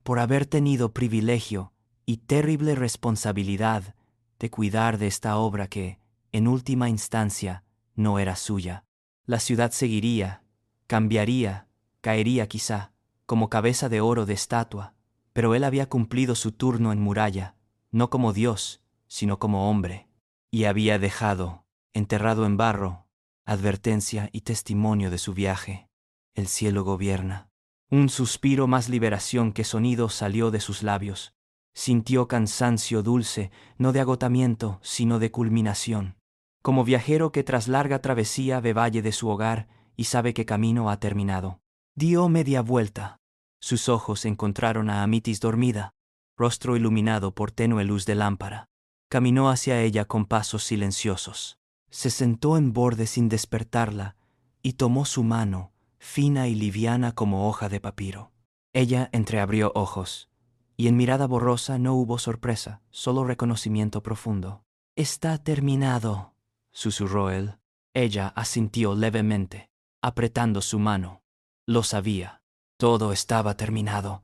por haber tenido privilegio y terrible responsabilidad de cuidar de esta obra que, en última instancia, no era suya. La ciudad seguiría, cambiaría, caería quizá, como cabeza de oro de estatua, pero él había cumplido su turno en muralla, no como Dios, sino como hombre, y había dejado, enterrado en barro, advertencia y testimonio de su viaje. El cielo gobierna. Un suspiro más liberación que sonido salió de sus labios. Sintió cansancio dulce, no de agotamiento, sino de culminación. Como viajero que tras larga travesía ve valle de su hogar y sabe que camino ha terminado. Dio media vuelta. Sus ojos encontraron a Amitis dormida, rostro iluminado por tenue luz de lámpara. Caminó hacia ella con pasos silenciosos. Se sentó en borde sin despertarla y tomó su mano, fina y liviana como hoja de papiro. Ella entreabrió ojos, y en mirada borrosa no hubo sorpresa, solo reconocimiento profundo. «Está terminado», susurró él. Ella asintió levemente, apretando su mano. Lo sabía. Todo estaba terminado.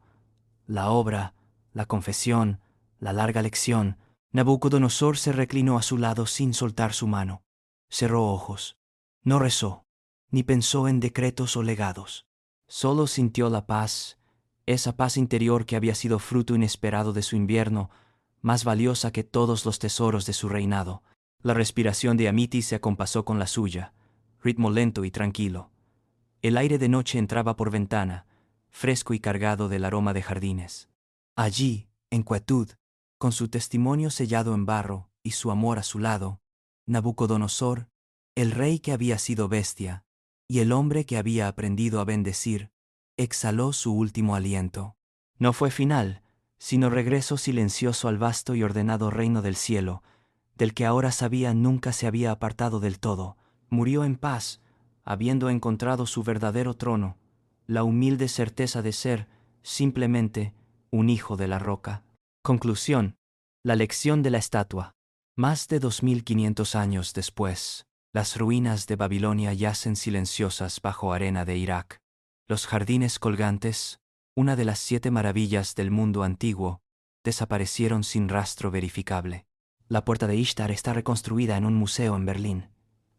La obra, la confesión, la larga lección. Nabucodonosor se reclinó a su lado sin soltar su mano. Cerró ojos. No rezó, ni pensó en decretos o legados. Solo sintió la paz, esa paz interior que había sido fruto inesperado de su invierno, más valiosa que todos los tesoros de su reinado. La respiración de Amitis se acompasó con la suya, ritmo lento y tranquilo. El aire de noche entraba por ventana, fresco y cargado del aroma de jardines. Allí, en quietud, Con su testimonio sellado en barro y su amor a su lado, Nabucodonosor, el rey que había sido bestia, y el hombre que había aprendido a bendecir, exhaló su último aliento. No fue final, sino regreso silencioso al vasto y ordenado reino del cielo, del que ahora sabía nunca se había apartado del todo. Murió en paz, habiendo encontrado su verdadero trono, la humilde certeza de ser, simplemente, un hijo de la roca. Conclusión. La lección de la estatua. Más de 2500 años después, las ruinas de Babilonia yacen silenciosas bajo arena de Irak. Los jardines colgantes, una de las 7 maravillas del mundo antiguo, desaparecieron sin rastro verificable. La puerta de Ishtar está reconstruida en un museo en Berlín.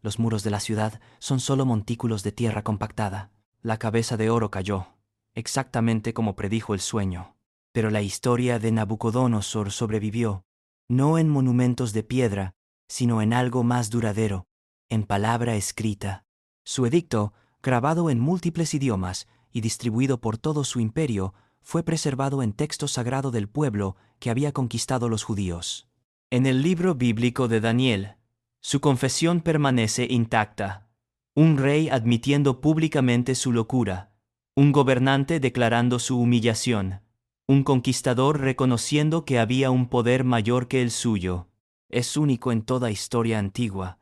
Los muros de la ciudad son solo montículos de tierra compactada. La cabeza de oro cayó, exactamente como predijo el sueño. Pero la historia de Nabucodonosor sobrevivió, no en monumentos de piedra, sino en algo más duradero, en palabra escrita. Su edicto, grabado en múltiples idiomas y distribuido por todo su imperio, fue preservado en texto sagrado del pueblo que había conquistado los judíos. En el libro bíblico de Daniel, su confesión permanece intacta. Un rey admitiendo públicamente su locura, un gobernante declarando su humillación, un conquistador reconociendo que había un poder mayor que el suyo. Es único en toda historia antigua.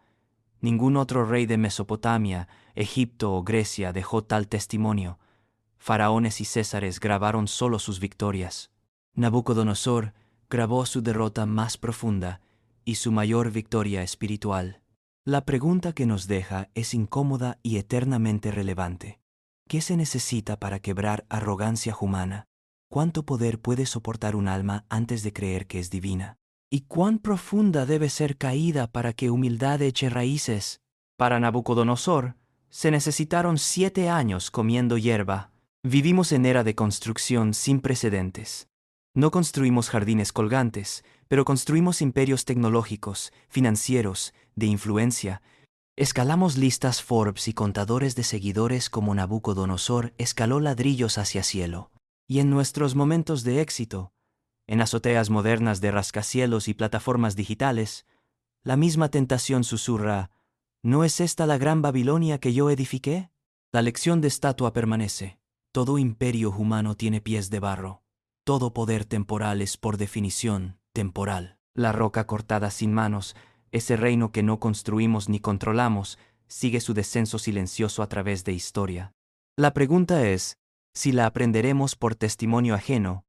Ningún otro rey de Mesopotamia, Egipto o Grecia dejó tal testimonio. Faraones y césares grabaron solo sus victorias. Nabucodonosor grabó su derrota más profunda y su mayor victoria espiritual. La pregunta que nos deja es incómoda y eternamente relevante. ¿Qué se necesita para quebrar arrogancia humana? ¿Cuánto poder puede soportar un alma antes de creer que es divina? ¿Y cuán profunda debe ser caída para que humildad eche raíces? Para Nabucodonosor, se necesitaron 7 años comiendo hierba. Vivimos en era de construcción sin precedentes. No construimos jardines colgantes, pero construimos imperios tecnológicos, financieros, de influencia. Escalamos listas Forbes y contadores de seguidores como Nabucodonosor escaló ladrillos hacia cielo. Y en nuestros momentos de éxito, en azoteas modernas de rascacielos y plataformas digitales, la misma tentación susurra: ¿no es esta la gran Babilonia que yo edifiqué? La lección de estatua permanece. Todo imperio humano tiene pies de barro. Todo poder temporal es por definición temporal. La roca cortada sin manos, ese reino que no construimos ni controlamos, sigue su descenso silencioso a través de historia. La pregunta es si la aprenderemos por testimonio ajeno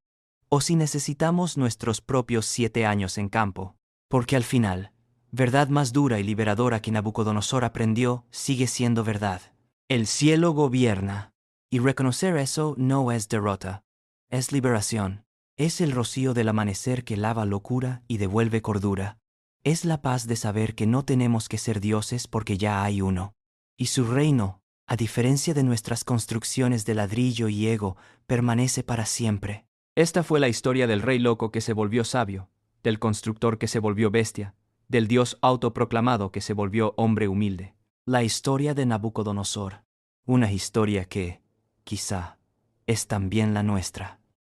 o si necesitamos nuestros propios 7 años en campo. Porque al final, verdad más dura y liberadora que Nabucodonosor aprendió sigue siendo verdad. El cielo gobierna, y reconocer eso no es derrota, es liberación. Es el rocío del amanecer que lava locura y devuelve cordura. Es la paz de saber que no tenemos que ser dioses porque ya hay uno. Y su reino, a diferencia de nuestras construcciones de ladrillo y ego, permanece para siempre. Esta fue la historia del rey loco que se volvió sabio, del constructor que se volvió bestia, del dios autoproclamado que se volvió hombre humilde. La historia de Nabucodonosor, una historia que, quizá, es también la nuestra.